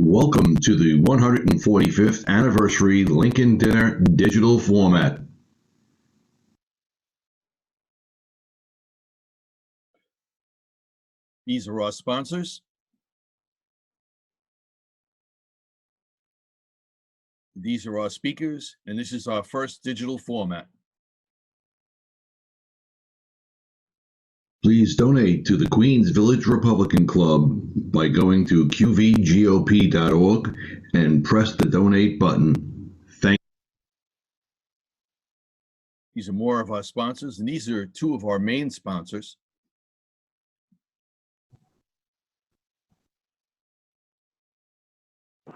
Welcome to the 145th Anniversary Lincoln Dinner digital format. These are our sponsors. These are our speakers, and this is our first digital format. Please donate to the Queens Village Republican Club by going to qvgop.org and press the donate button. Thank you. These are more of our sponsors, and these are two of our main sponsors.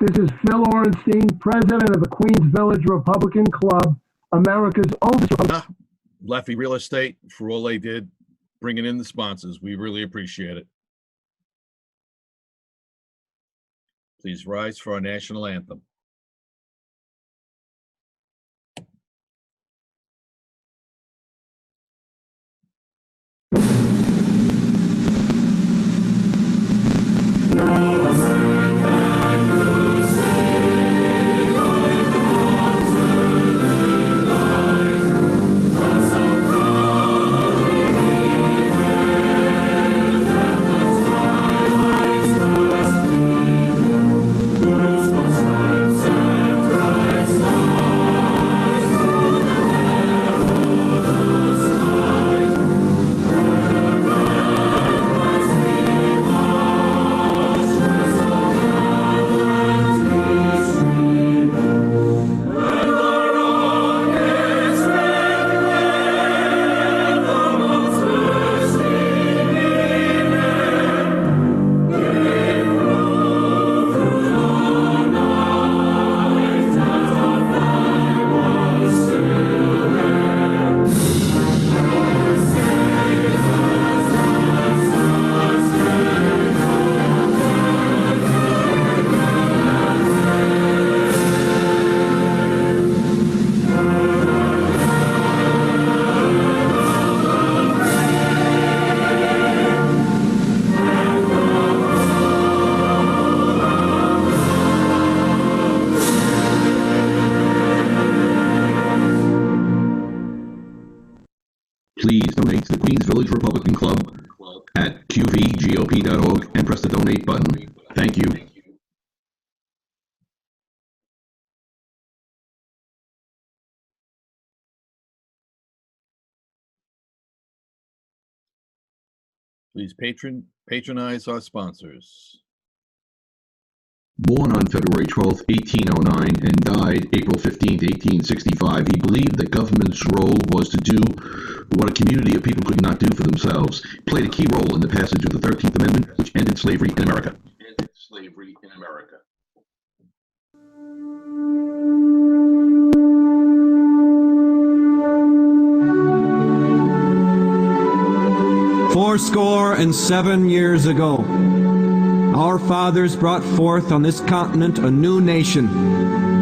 This is Phil Orenstein, president of the Queens Village Republican Club, America's oldest Republican. Leffy Real Estate, for all they did, bringing in the sponsors. We really appreciate it. Please rise for our national anthem. Please donate to the Queens Village Republican Club at qvgop.org and press the donate button. Thank you. Please patronize our sponsors. Born on February 12, 1809, and died April 15, 1865, he believed that government's role was to do what a community of people could not do for themselves. He played a key role in the passage of the 13th Amendment, which ended slavery in America. Fourscore and 7 years ago, our fathers brought forth on this continent a new nation,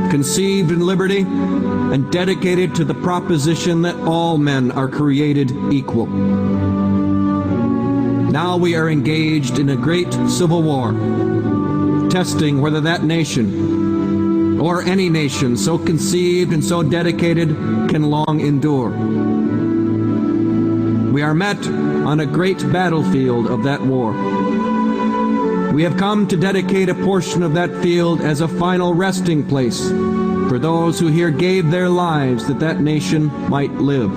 conceived in liberty and dedicated to the proposition that all men are created equal. Now we are engaged in a great civil war, testing whether that nation, or any nation so conceived and so dedicated, can long endure. We are met on a great battlefield of that war. We have come to dedicate a portion of that field as a final resting place for those who here gave their lives that that nation might live.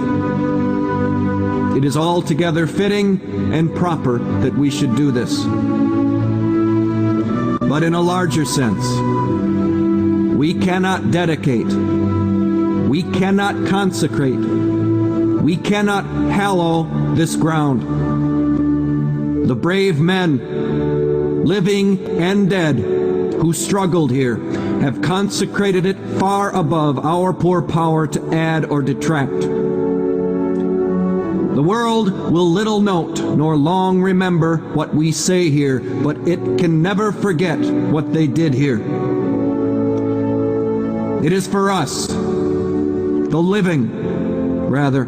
It is altogether fitting and proper that we should do this. But in a larger sense, we cannot dedicate, we cannot consecrate, we cannot hallow this ground. The brave men, living and dead, who struggled here, have consecrated it far above our poor power to add or detract. The world will little note nor long remember what we say here, but it can never forget what they did here. It is for us, the living, rather,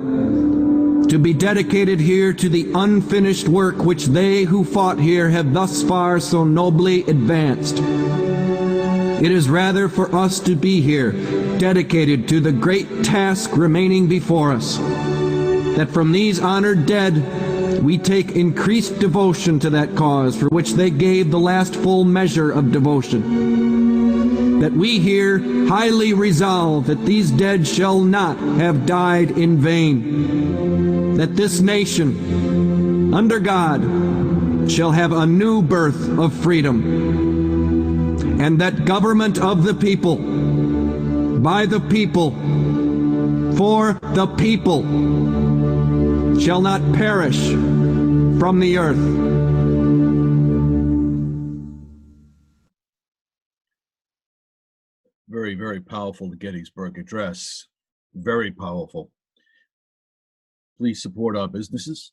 to be dedicated here to the unfinished work which they who fought here have thus far so nobly advanced. It is rather for us to be here, dedicated to the great task remaining before us, that from these honored dead we take increased devotion to that cause for which they gave the last full measure of devotion. That we here highly resolve that these dead shall not have died in vain. That this nation, under God, shall have a new birth of freedom. And that government of the people, by the people, for the people, shall not perish from the earth. Very, very powerful, the Gettysburg Address. Very powerful. Please support our businesses.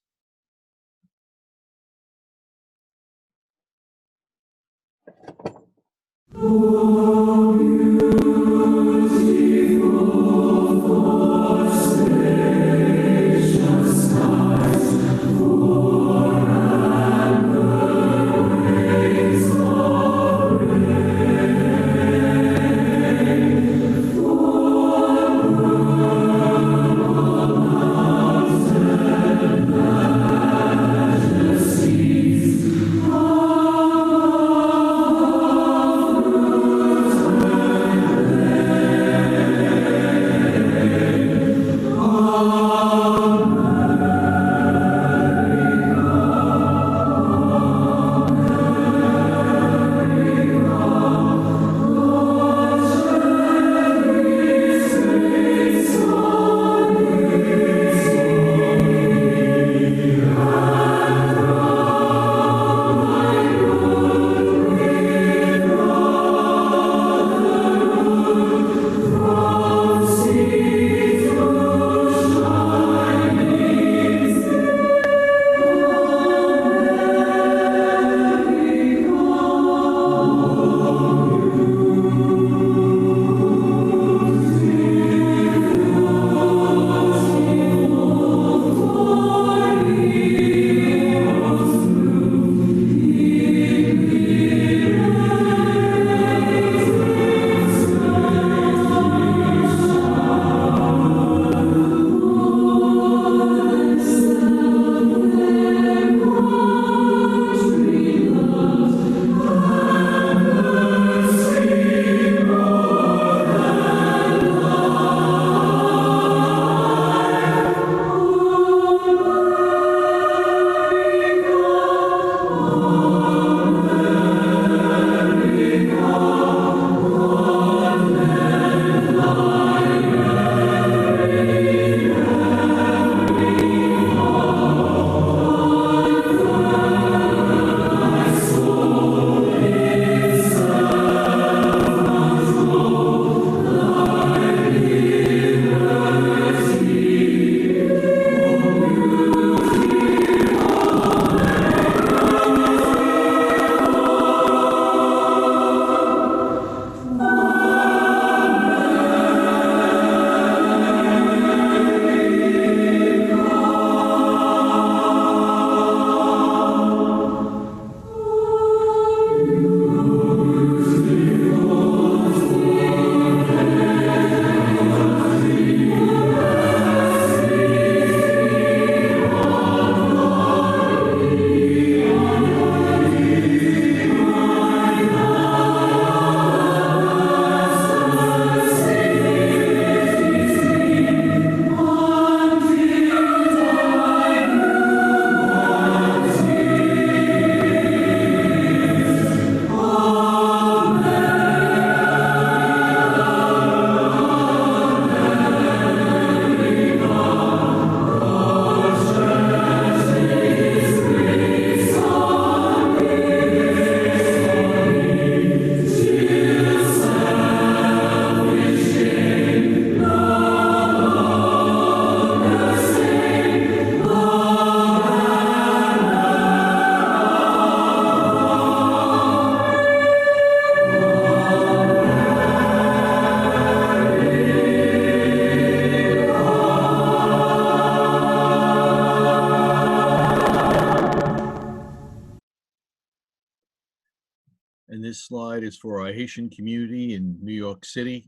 slide is for our Haitian community in New York City.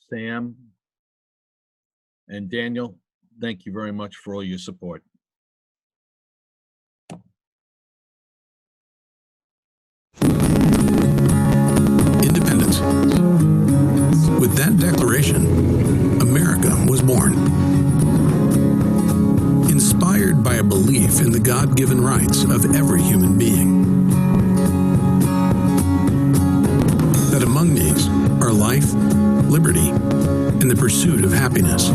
Sam and Daniel, thank you very much for all your support. Independence. With that declaration, America was born. Inspired by a belief in the God-given rights of every human being. That among these are life, liberty, and the pursuit of happiness.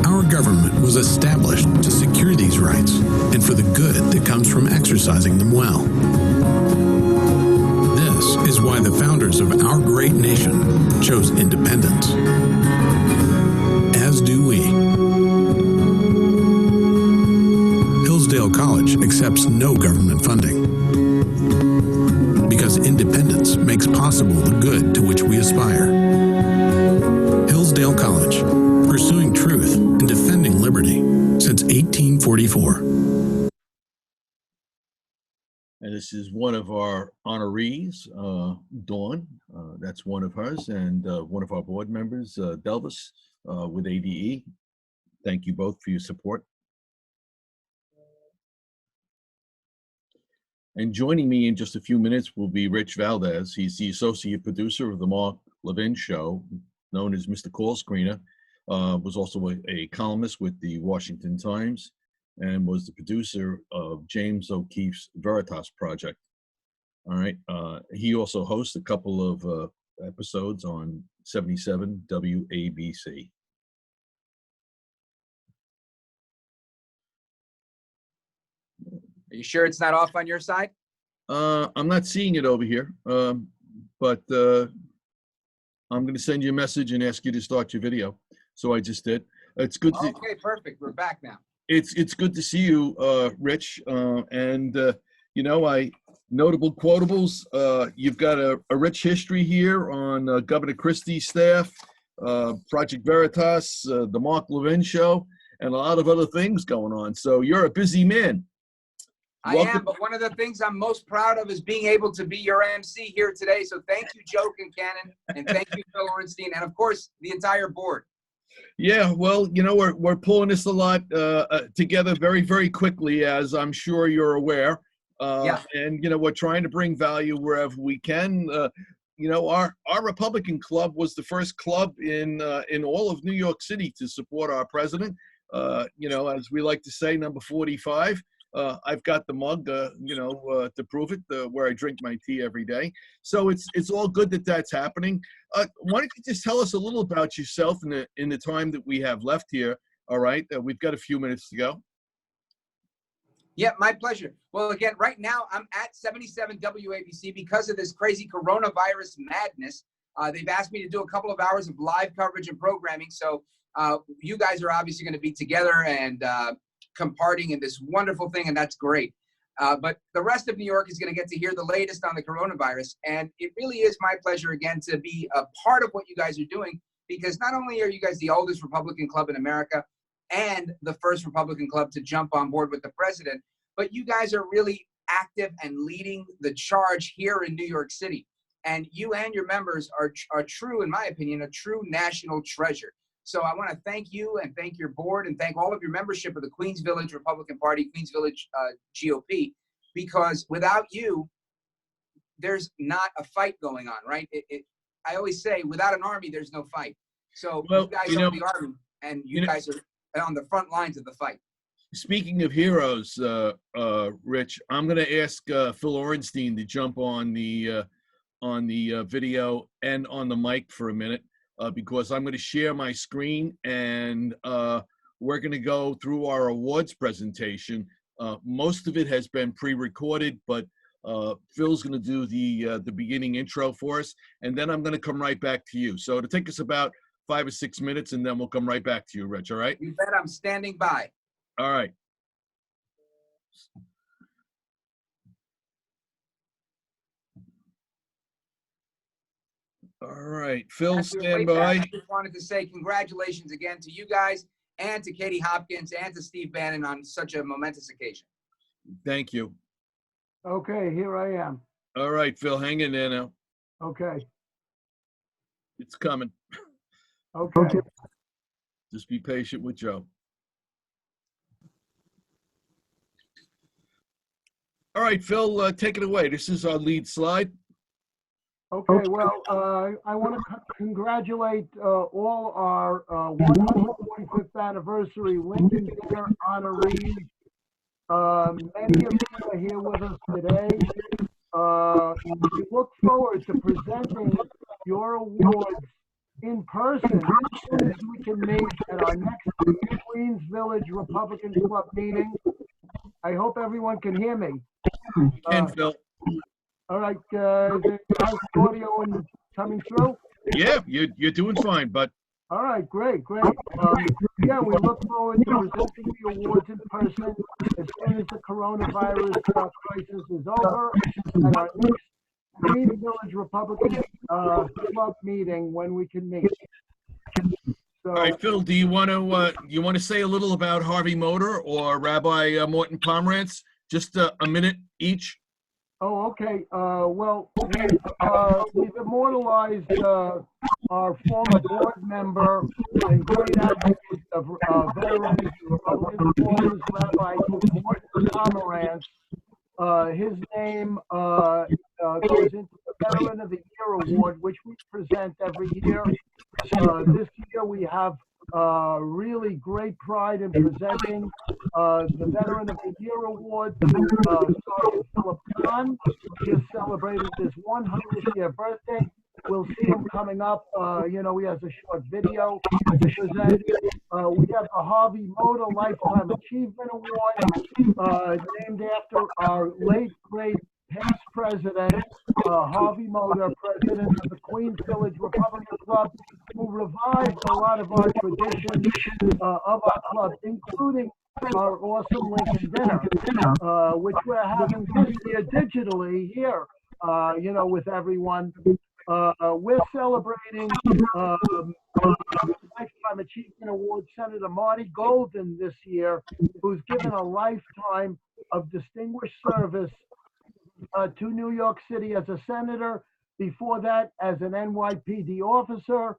Our government was established to secure these rights and for the good that comes from exercising them well. This is why the founders of our great nation chose independence. As do we. Hillsdale College accepts no government funding. Because independence makes possible the good to which we aspire. Hillsdale College, pursuing truth and defending liberty since 1844. And this is one of our honorees, Dawn, that's one of hers, and one of our board members, Delvis, with ADE. Thank you both for your support. And joining me in just a few minutes will be Rich Valdes. He's the associate producer of the Mark Levin Show, known as Mr. Call Screener. Was also a columnist with the Washington Times and was the producer of James O'Keefe's Veritas Project. All right. He also hosts a couple of episodes on 77 WABC. Are you sure it's not off on your side? I'm not seeing it over here, but I'm going to send you a message and ask you to start your video. So I just did. It's good. Okay, perfect. We're back now. It's good to see you, Rich. You know, notable quotables. You've got a rich history here on Governor Christie's staff, Project Veritas, the Mark Levin Show, and a lot of other things going on. So you're a busy man. I am, but one of the things I'm most proud of is being able to be your MC here today. So thank you, Joe Concannon, and thank you, Phil Orenstein, and of course, the entire board. Yeah, well, you know, we're pulling this a lot together very, very quickly, as I'm sure you're aware. Yeah. And, you know, we're trying to bring value wherever we can. You know, our Republican club was the first club in all of New York City to support our president. You know, as we like to say, number 45. I've got the mug, you know, to prove it, where I drink my tea every day. So it's all good that that's happening. Why don't you just tell us a little about yourself in the time that we have left here? All right, we've got a few minutes to go. Yeah, my pleasure. Well, again, right now I'm at 77 WABC because of this crazy coronavirus madness. They've asked me to do a couple of hours of live coverage and programming. So you guys are obviously going to be together and comparting in this wonderful thing, and that's great. But the rest of New York is going to get to hear the latest on the coronavirus, and it really is my pleasure again to be a part of what you guys are doing, because not only are you guys the oldest Republican club in America and the first Republican club to jump on board with the president, but you guys are really active and leading the charge here in New York City. And you and your members are true, in my opinion, a true national treasure. So I want to thank you and thank your board and thank all of your membership of the Queens Village Republican Party, Queens Village GOP, because without you, there's not a fight going on, right? I always say, without an army, there's no fight. So you guys are the army, and you guys are on the front lines of the fight. Speaking of heroes, Rich, I'm going to ask Phil Orenstein to jump on the video and on the mic for a minute. Because I'm going to share my screen and we're going to go through our awards presentation. Most of it has been pre-recorded, but Phil's going to do the beginning intro for us, and then I'm going to come right back to you. So it'll take us about 5 or 6 minutes, and then we'll come right back to you, Rich, all right? You bet. I'm standing by. All right. All right, Phil, stand by. I just wanted to say congratulations again to you guys and to Katie Hopkins and to Steve Bannon on such a momentous occasion. Thank you. Okay, here I am. All right, Phil, hang in there now. Okay. It's coming. Okay. Just be patient with Joe. All right, Phil, take it away. This is our lead slide. Okay, well, I want to congratulate all our 145th anniversary Lincoln Dinner honorees. Many of you are here with us today. We look forward to presenting your awards in person as soon as we can meet at our next Queens Village Republican Club meeting. I hope everyone can hear me. And Phil. All right, how's the audio and coming through? Yeah, you're doing fine, but All right, great. Yeah, we look forward to presenting the awards in person as soon as the coronavirus crisis is over at our next Queens Village Republican Club meeting when we can meet. So, all right, Phil, do you want to say a little about Harvey Motor or Rabbi Morton Pomerantz? Just a minute each. oh, okay. Well, we've immortalized our former board member and great advocate of veterans and Republican causes, Rabbi Morton Pomerantz. His name goes into the Veteran of the Year Award, which we present every year. This year we have really great pride in presenting the Veteran of the Year Award to Sergeant Philip Kahn. He has celebrated his 100th year birthday. We'll see him coming up. He has a short video to present. We have the Harvey Motor Lifetime Achievement Award, named after our late, great past president, Harvey Motor, president of the Queens Village Republican Club, who revived a lot of our traditions of our club, including our awesome Lincoln Dinner, which we're having this year digitally here, with everyone. We're celebrating Lifetime Achievement Award Senator Marty Golden this year, who's given a lifetime of distinguished service to New York City as a senator. Before that, as an NYPD officer.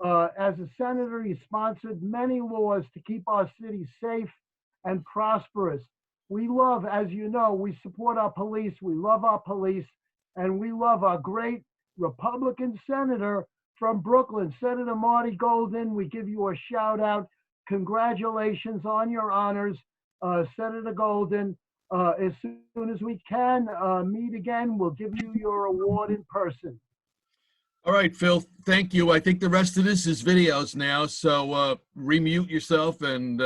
As a senator, he sponsored many laws to keep our city safe and prosperous. We love, as you know, we support our police. We love our police, and we love our great Republican senator from Brooklyn, Senator Marty Golden. We give you a shout out. Congratulations on your honors, Senator Golden. As soon as we can meet again, we'll give you your award in person. All right, Phil, thank you. I think the rest of this is videos now, so remute yourself and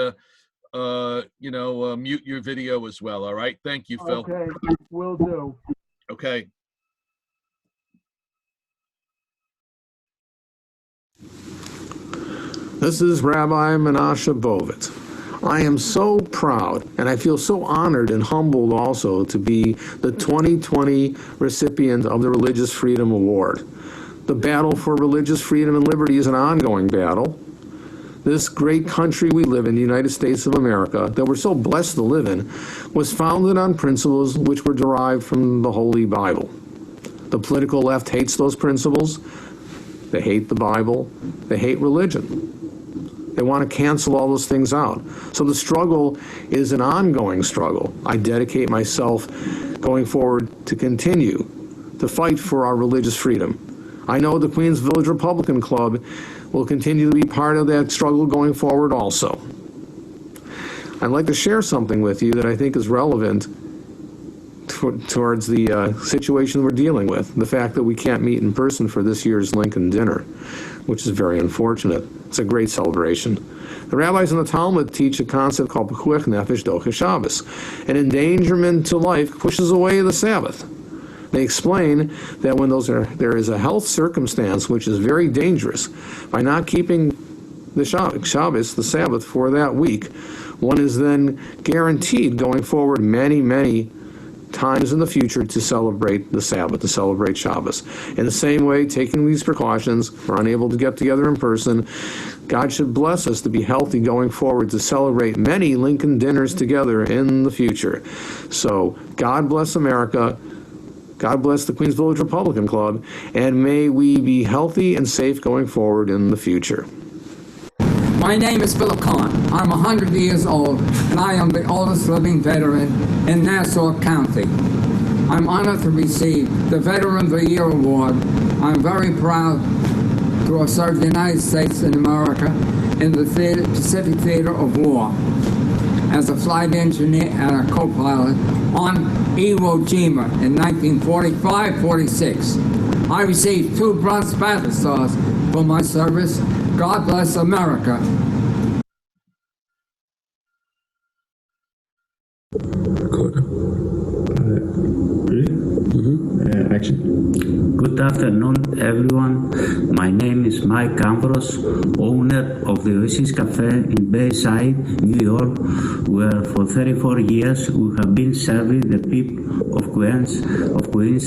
mute your video as well. All right, thank you, Phil. Okay, will do. Okay. This is Rabbi Menashe Bovitz. I am so proud, and I feel so honored and humbled also to be the 2020 recipient of the Religious Freedom Award. The battle for religious freedom and liberty is an ongoing battle. This great country we live in, the United States of America, that we're so blessed to live in, was founded on principles which were derived from the Holy Bible. The political left hates those principles. They hate the Bible. They hate religion. They want to cancel all those things out. So the struggle is an ongoing struggle. I dedicate myself going forward to continue to fight for our religious freedom. I know the Queens Village Republican Club will continue to be part of that struggle going forward also. I'd like to share something with you that I think is relevant towards the situation we're dealing with, the fact that we can't meet in person for this year's Lincoln Dinner, which is very unfortunate. It's a great celebration. The rabbis in the Talmud teach a concept called Pekuach Nefesh Docha Shabbos. An endangerment to life pushes away the Sabbath. They explain that when there is a health circumstance which is very dangerous, by not keeping the Shabbos, the Sabbath, for that week, one is then guaranteed going forward many, many times in the future to celebrate the Sabbath, to celebrate Shabbos. In the same way, taking these precautions, we're unable to get together in person, God should bless us to be healthy going forward to celebrate many Lincoln dinners together in the future. So, God bless America. God bless the Queens Village Republican Club, and may we be healthy and safe going forward in the future. My name is Philip Kahn. I'm 100 years old, and I am the oldest living veteran in Nassau County. I'm honored to receive the Veteran of the Year Award. I'm very proud to have served the United States and America in the Pacific Theater of War as a flight engineer and a co-pilot on Iwo Jima in 1945-46. I received 2 Bronze Battle Stars for my service. God bless America. Action. Good afternoon, everyone. My name is Mike Ambrose, owner of the Oasis Cafe in Bayside, New York, where for 34 years we have been serving the people of Queens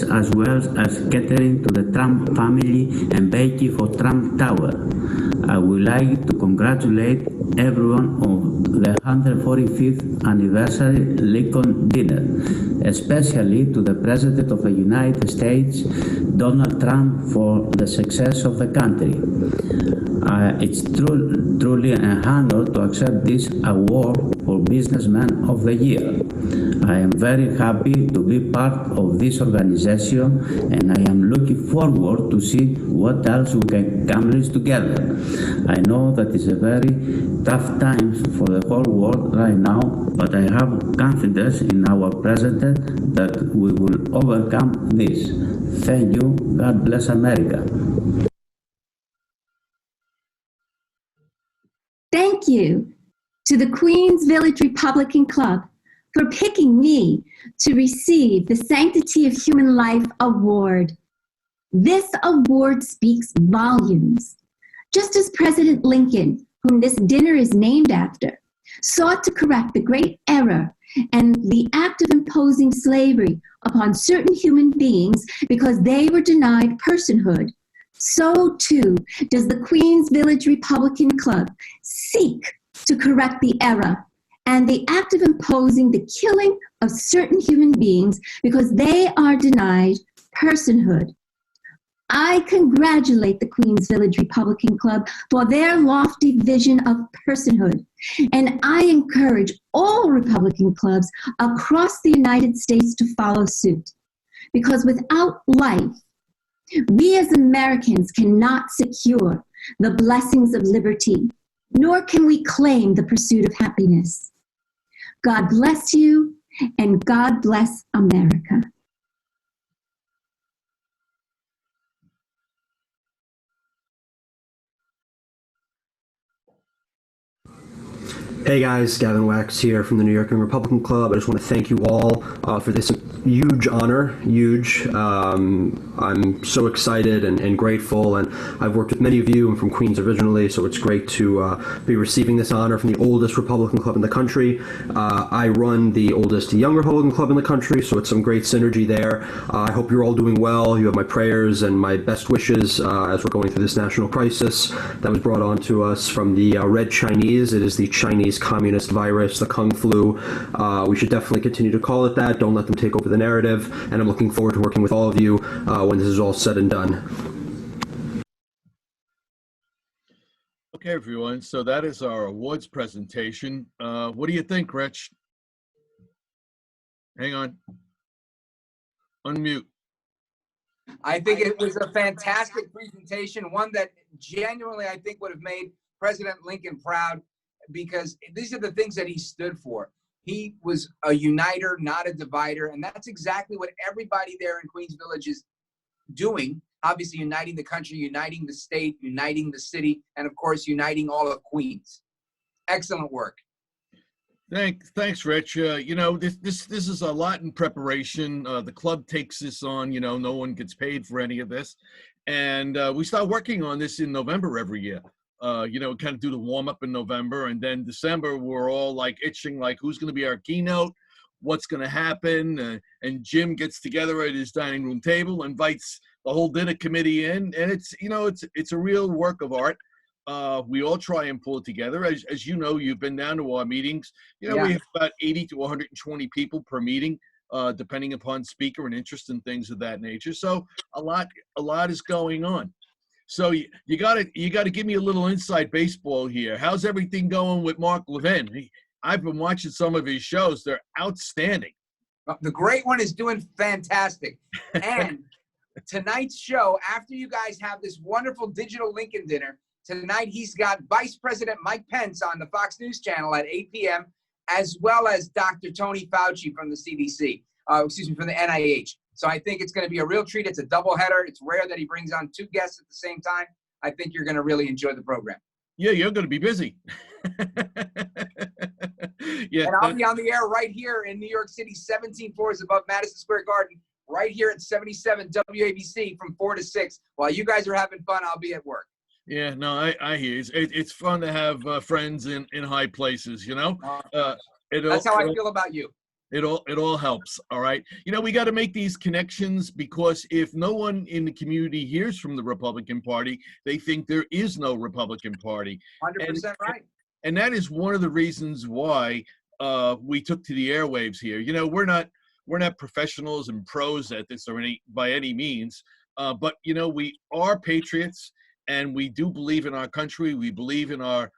as well as catering to the Trump family and baking for Trump Tower. I would like to congratulate everyone on the 145th anniversary Lincoln dinner, especially to the President of the United States, Donald Trump, for the success of the country. It's truly an honor to accept this award for Businessman of the Year. I am very happy to be part of this organization, and I am looking forward to see what else we can accomplish together. I know that it's a very tough time for the whole world right now, but I have confidence in our president that we will overcome this. Thank you. God bless America. Thank you to the Queens Village Republican Club for picking me to receive the Sanctity of Human Life Award. This award speaks volumes. Just as President Lincoln, whom this dinner is named after, sought to correct the great error and the act of imposing slavery upon certain human beings because they were denied personhood, so too does the Queens Village Republican Club seek to correct the error and the act of imposing the killing of certain human beings because they are denied personhood. I congratulate the Queens Village Republican Club for their lofty vision of personhood, and I encourage all Republican clubs across the United States to follow suit, because without life, we as Americans cannot secure the blessings of liberty, nor can we claim the pursuit of happiness. God bless you, and God bless America. Hey guys, Gavin Wax here from the New York Republican Club. I just want to thank you all for this huge honor, I'm so excited and grateful, and I've worked with many of you. I'm from Queens originally, so it's great to be receiving this honor from the oldest Republican club in the country. I run the oldest young Republican club in the country, so it's some great synergy there. I hope you're all doing well. You have my prayers and my best wishes as we're going through this national crisis that was brought on to us from the Red Chinese. It is the Chinese communist virus, the Kung Flu. We should definitely continue to call it that. Don't let them take over the narrative, and I'm looking forward to working with all of you when this is all said and done. Okay, everyone. So that is our awards presentation. What do you think, Rich? Hang on. Unmute. I think it was a fantastic presentation, one that genuinely I think would have made President Lincoln proud, because these are the things that he stood for. He was a uniter, not a divider, and that's exactly what everybody there in Queens Village is doing. Obviously, uniting the country, uniting the state, uniting the city, and of course, uniting all of Queens. Excellent work. Thanks, Rich. You know, this is a lot in preparation. The club takes this on. You know, no one gets paid for any of this, and we start working on this in November every year. You know, kind of do the warm up in November, and then December we're all like itching, like who's going to be our keynote, what's going to happen, and Jim gets together at his dining room table, invites the whole dinner committee in, and it's, you know, it's a real work of art. We all try and pull it together. As you know, you've been down to our meetings. You know, yeah. We have about 80 to 120 people per meeting. depending upon speaker and interest and things of that nature. So a lot is going on. So you gotta give me a little inside baseball here. How's everything going with Mark Levin? I've been watching some of his shows. They're outstanding. The great one is doing fantastic. And tonight's show, after you guys have this wonderful digital Lincoln dinner, tonight he's got Vice President Mike Pence on the Fox News channel at 8 p.m., as well as Dr. Tony Fauci from the CDC, from the NIH. So I think it's going to be a real treat. It's a doubleheader. It's rare that he brings on two guests at the same time. I think you're going to really enjoy the program. Yeah, you're going to be busy. Yeah, and I'll be on the air right here in New York City, 17 floors above Madison Square Garden, right here at 77 WABC from 4 to 6. While you guys are having fun, I'll be at work. Yeah, no, I hear you. It's fun to have friends in high places, you know. That's how I feel about you. It all helps. All right. You know, we got to make these connections, because if no one in the community hears from the Republican Party, they think there is no Republican Party. 100% right. And that is one of the reasons why we took to the airwaves here. You know, we're not professionals and pros at this by any means, but you know, we are patriots, and we do believe in our country. We believe in our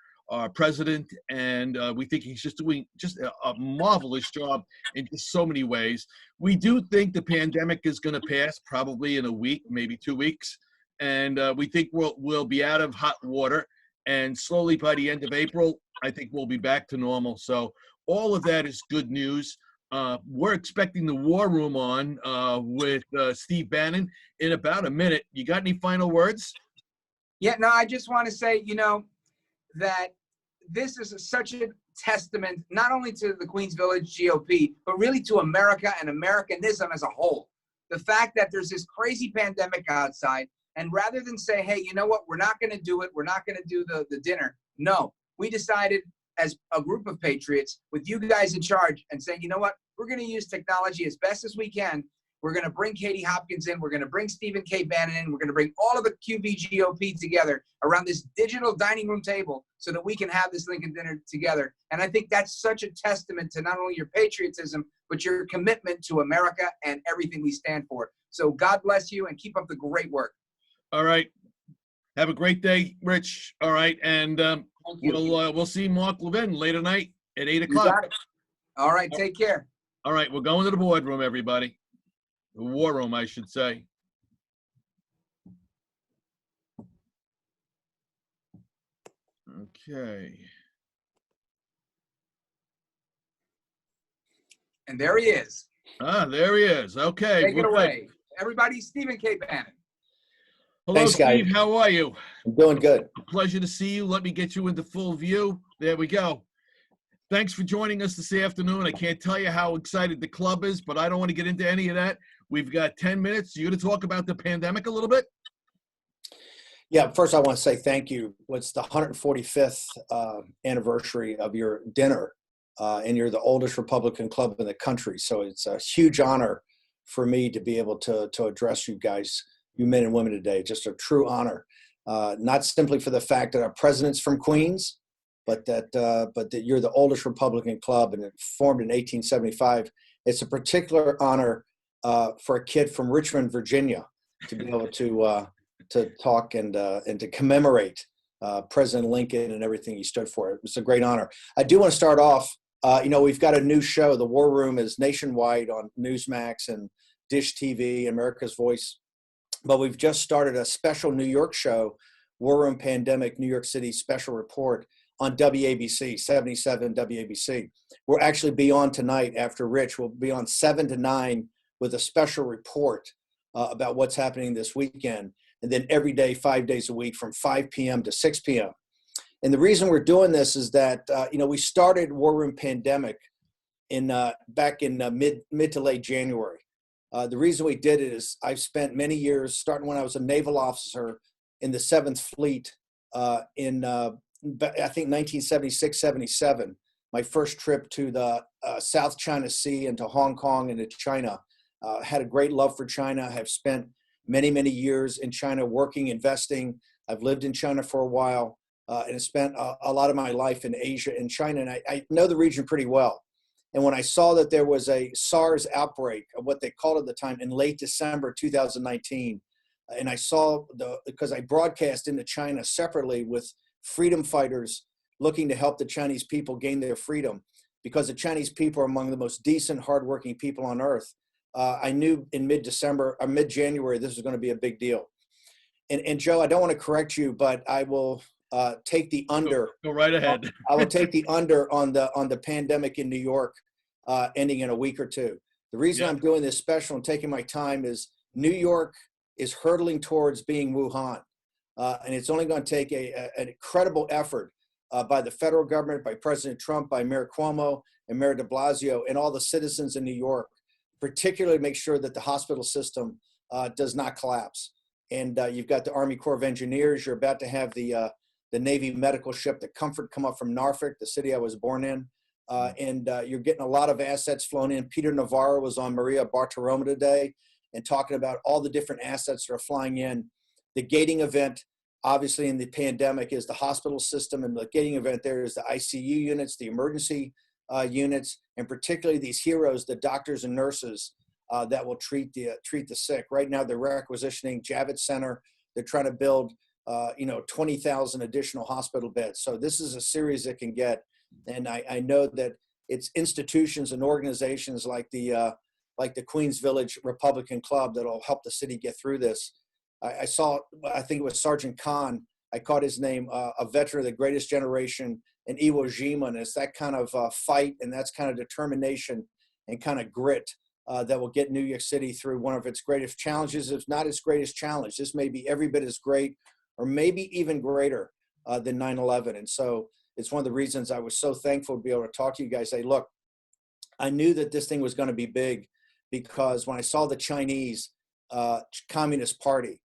president, and we think he's just doing a marvelous job in just so many ways. We do think the pandemic is going to pass probably in a week, maybe 2 weeks, and we think we'll be out of hot water, and slowly by the end of April, I think we'll be back to normal. So all of that is good news. We're expecting the War Room on with Steve Bannon in about a minute. You got any final words? Yeah, no, I just want to say, you know, that this is such a testament not only to the Queens Village GOP, but really to America and Americanism as a whole. The fact that there's this crazy pandemic outside, and rather than say, hey, you know what, we're not going to do it, we're not going to do the dinner. No, we decided as a group of patriots with you guys in charge and saying, you know what, we're going to use technology as best as we can. We're going to bring Katie Hopkins in. We're going to bring Stephen K. Bannon in. We're going to bring all of the QV GOP together around this digital dining room table so that we can have this Lincoln dinner together. And I think that's such a testament to not only your patriotism, but your commitment to America and everything we stand for. So God bless you and keep up the great work. All right. Have a great day, Rich. All right. And we'll see Mark Levin later tonight at 8 o'clock. You got it. All right. Take care. All right. We're going to the boardroom, everybody. The War Room, I should say. Okay. And there he is. There he is. Okay. Take it away. Everybody, Stephen K. Bannon. Hello, Thanks, Steve. guys. How are you? I'm doing good. A pleasure to see you. Let me get you into full view. There we go. Thanks for joining us this afternoon. I can't tell you how excited the club is, but I don't want to get into any of that. We've got 10 minutes. You going to talk about the pandemic a little bit? Yeah, first I want to say thank you. It's the 145th anniversary of your dinner, and you're the oldest Republican club in the country. So it's a huge honor for me to be able to address you guys, you men and women today. Just a true honor, not simply for the fact that our president's from Queens, but that you're the oldest Republican club, and it formed in 1875. It's a particular honor for a kid from Richmond, Virginia, to be able to talk and to commemorate President Lincoln and everything he stood for. It's a great honor. I do want to start off. We've got a new show. The War Room is nationwide on Newsmax and Dish TV, America's Voice. But we've just started a special New York show, War Room Pandemic New York City Special Report, on WABC, 77 WABC. We'll actually be on tonight after Rich. We'll be on 7 to 9 with a special report about what's happening this weekend. And then every day, 5 days a week from 5 p.m. to 6 p.m. And the reason we're doing this is that, we started War Room Pandemic back in mid to late January. The reason we did it is I've spent many years, starting when I was a naval officer in the 7th Fleet I think 1976, 77, my first trip to the South China Sea and to Hong Kong and to China. Had a great love for China. I have spent many, many years in China working, investing. I've lived in China for a while and spent a lot of my life in Asia and China. And I know the region pretty well. And when I saw that there was a SARS outbreak, of what they called at the time, in late December 2019, and I saw because I broadcast into China separately with freedom fighters looking to help the Chinese people gain their freedom, because the Chinese people are among the most decent, hardworking people on earth. I knew in mid-December or mid-January this was going to be a big deal. And Joe, I don't want to correct you, but I will take the under. Go right ahead. I will take the under on the pandemic in New York ending in a week or two. The reason I'm doing this special and taking my time is New York is hurtling towards being Wuhan. And it's only going to take an incredible effort by the federal government, by President Trump, by Mayor Cuomo and Mayor de Blasio, and all the citizens in New York, particularly make sure that the hospital system does not collapse. And you've got the Army Corps of Engineers. You're about to have the Navy medical ship, the Comfort, come up from Norfolk, the city I was born in. And you're getting a lot of assets flown in. Peter Navarro was on Maria Bartiromo today and talking about all the different assets that are flying in. The gating event, obviously, in the pandemic is the hospital system, and the gating event there is the ICU units, the emergency units, and particularly these heroes, the doctors and nurses that will treat the sick. Right now, they're requisitioning Javits Center. They're trying to build 20,000 additional hospital beds. So this is as serious as it can get. And I know that it's institutions and organizations like the Queens Village Republican Club that'll help the city get through this. I saw, I think it was Sergeant Khan, I caught his name, a veteran of the greatest generation in Iwo Jima, and it's that kind of fight and that's kind of determination and kind of grit that will get New York City through one of its greatest challenges, if not its greatest challenge. This may be every bit as great or maybe even greater than 9/11. And so it's one of the reasons I was so thankful to be able to talk to you guys. Say, look, I knew that this thing was going to be big because when I saw the Chinese Communist Party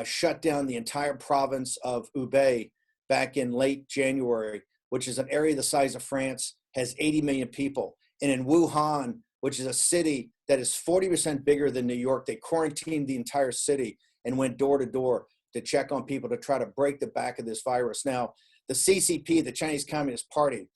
shut down the entire province of Hubei back in late January, which is an area the size of France, has 80 million people. And in Wuhan, which is a city that is 40% bigger than New York, they quarantined the entire city and went door to door to check on people to try to break the back of this virus. Now, the CCP, the Chinese Communist Party,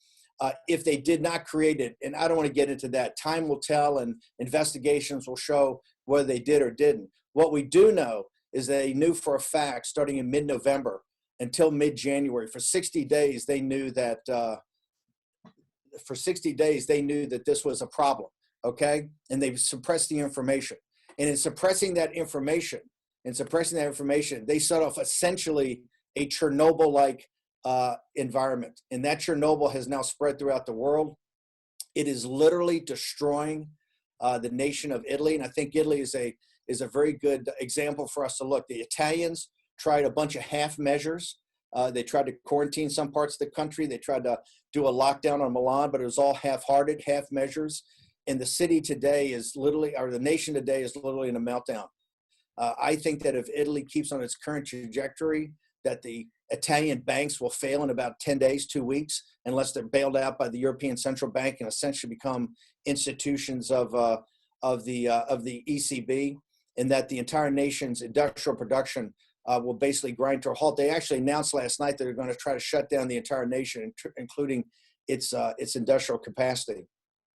if they did not create it, and I don't want to get into that, time will tell and investigations will show whether they did or didn't. What we do know is they knew for a fact, starting in mid-November until mid-January, for 60 days, they knew that this was a problem, okay? And they suppressed the information. And in suppressing that information, they set off essentially a Chernobyl-like environment. And that Chernobyl has now spread throughout the world. It is literally destroying the nation of Italy. And I think Italy is a very good example for us to look. The Italians tried a bunch of half measures. They tried to quarantine some parts of the country. They tried to do a lockdown on Milan, but it was all half-hearted, half measures. And the city today is literally, or the nation today is literally in a meltdown. I think that if Italy keeps on its current trajectory, that the Italian banks will fail in about 10 days, 2 weeks, unless they're bailed out by the European Central Bank and essentially become institutions of the ECB, and that the entire nation's industrial production will basically grind to a halt. They actually announced last night that they're going to try to shut down the entire nation, including its industrial capacity.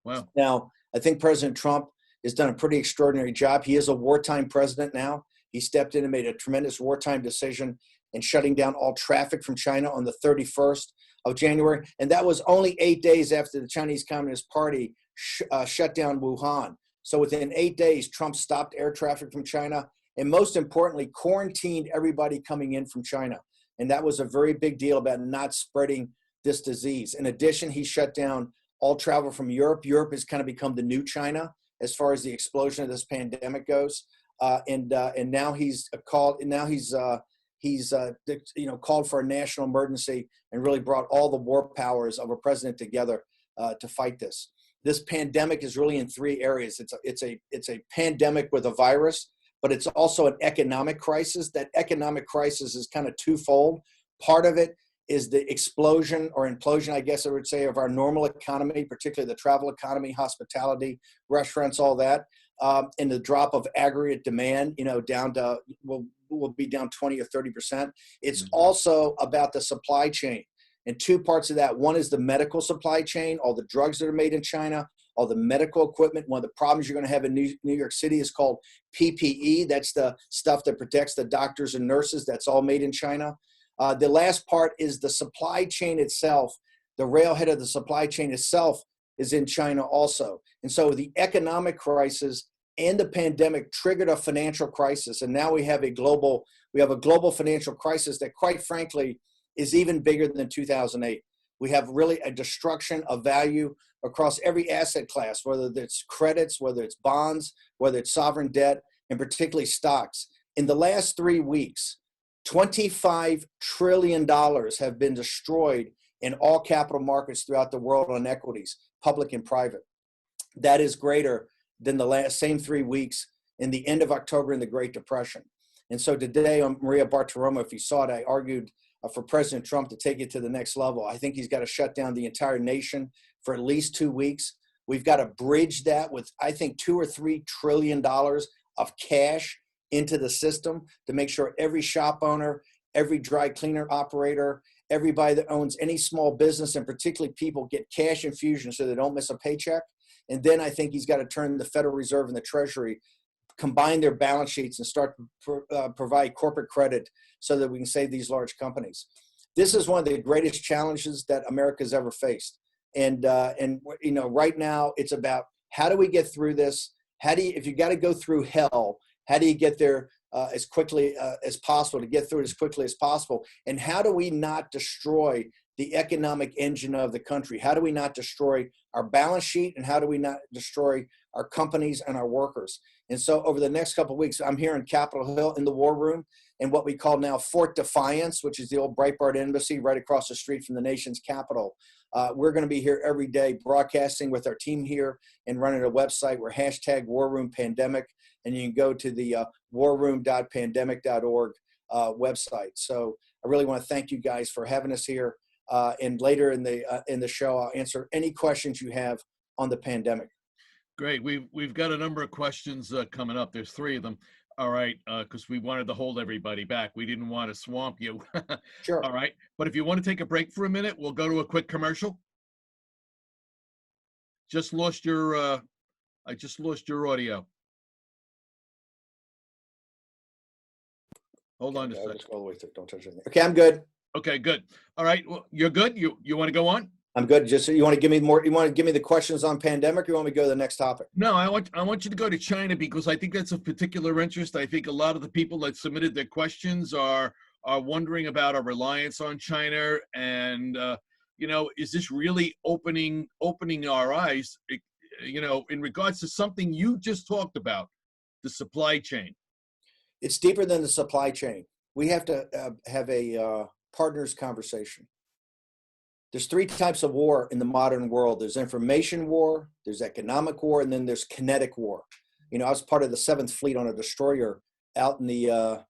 Wow. Now, I think President Trump has done a pretty extraordinary job. He is a wartime president now. He stepped in and made a tremendous wartime decision in shutting down all traffic from China on the 31st of January. And that was only 8 days after the Chinese Communist Party shut down Wuhan. So within 8 days, Trump stopped air traffic from China and, most importantly, quarantined everybody coming in from China. And that was a very big deal about not spreading this disease. In addition, he shut down all travel from Europe. Europe has kind of become the new China as far as the explosion of this pandemic goes. And now he's called. Now he's called for a national emergency and really brought all the war powers of a president together to fight this. This pandemic is really in three areas. It's a pandemic with a virus, but it's also an economic crisis. That economic crisis is kind of twofold. Part of it is the explosion or implosion, I guess I would say, of our normal economy, particularly the travel economy, hospitality, restaurants, all that, and the drop of aggregate demand, down to will be down 20 or 30%. It's also about the supply chain. And two parts of that. One is the medical supply chain, all the drugs that are made in China, all the medical equipment. One of the problems you're going to have in New York City is called PPE. That's the stuff that protects the doctors and nurses. That's all made in China. The last part is the supply chain itself. The railhead of the supply chain itself is in China also. And so the economic crisis and the pandemic triggered a financial crisis. And now we have a global financial crisis that, quite frankly, is even bigger than 2008. We have really a destruction of value across every asset class, whether it's credits, whether it's bonds, whether it's sovereign debt, and particularly stocks. In the last 3 weeks, $25 trillion have been destroyed in all capital markets throughout the world on equities, public and private. That is greater than the same 3 weeks in the end of October in the Great Depression. And so today on Maria Bartiromo, if you saw it, I argued for President Trump to take it to the next level. I think he's got to shut down the entire nation for at least 2 weeks. We've got to bridge that with, I think, $2 or $3 trillion of cash into the system to make sure every shop owner, every dry cleaner operator, everybody that owns any small business, and particularly people, get cash infusion so they don't miss a paycheck. And then I think he's got to turn the Federal Reserve and the Treasury, combine their balance sheets and start to provide corporate credit so that we can save these large companies. This is one of the greatest challenges that America's ever faced. And you know, right now it's about how do we get through this? If you got to go through hell, how do you get there as quickly as possible, to get through it as quickly as possible? And how do we not destroy the economic engine of the country? How do we not destroy our balance sheet? And how do we not destroy our companies and our workers? And so over the next couple of weeks, I'm here in Capitol Hill in the War Room in what we call now Fort Defiance, which is the old Breitbart Embassy right across the street from the nation's capital. We're going to be here every day broadcasting with our team here and running a website. We're #WarRoomPandemic, and you can go to the warroom.pandemic.org website. So I really want to thank you guys for having us here. And later in the show, I'll answer any questions you have on the pandemic. Great. We've got a number of questions coming up. There's 3 of them. All right, because we wanted to hold everybody back. We didn't want to swamp you. Sure. All right. But if you want to take a break for a minute, we'll go to a quick commercial. I just lost your audio. Hold on a second. Just go all the way through. Don't touch anything. Okay, I'm good. Okay, good. All right. Well, you're good. You want to go on? I'm good. Just you want to give me more? You want to give me the questions on pandemic, or you want me to go to the next topic? No, I want you to go to China because I think that's of particular interest. I think a lot of the people that submitted their questions are wondering about our reliance on China, and you know, is this really opening our eyes? You know, in regards to something you just talked about, the supply chain. It's deeper than the supply chain. We have to have a partners conversation. There's 3 types of war in the modern world. There's information war, there's economic war, and then there's kinetic war. You know, I was part of the 7th Fleet on a destroyer out in the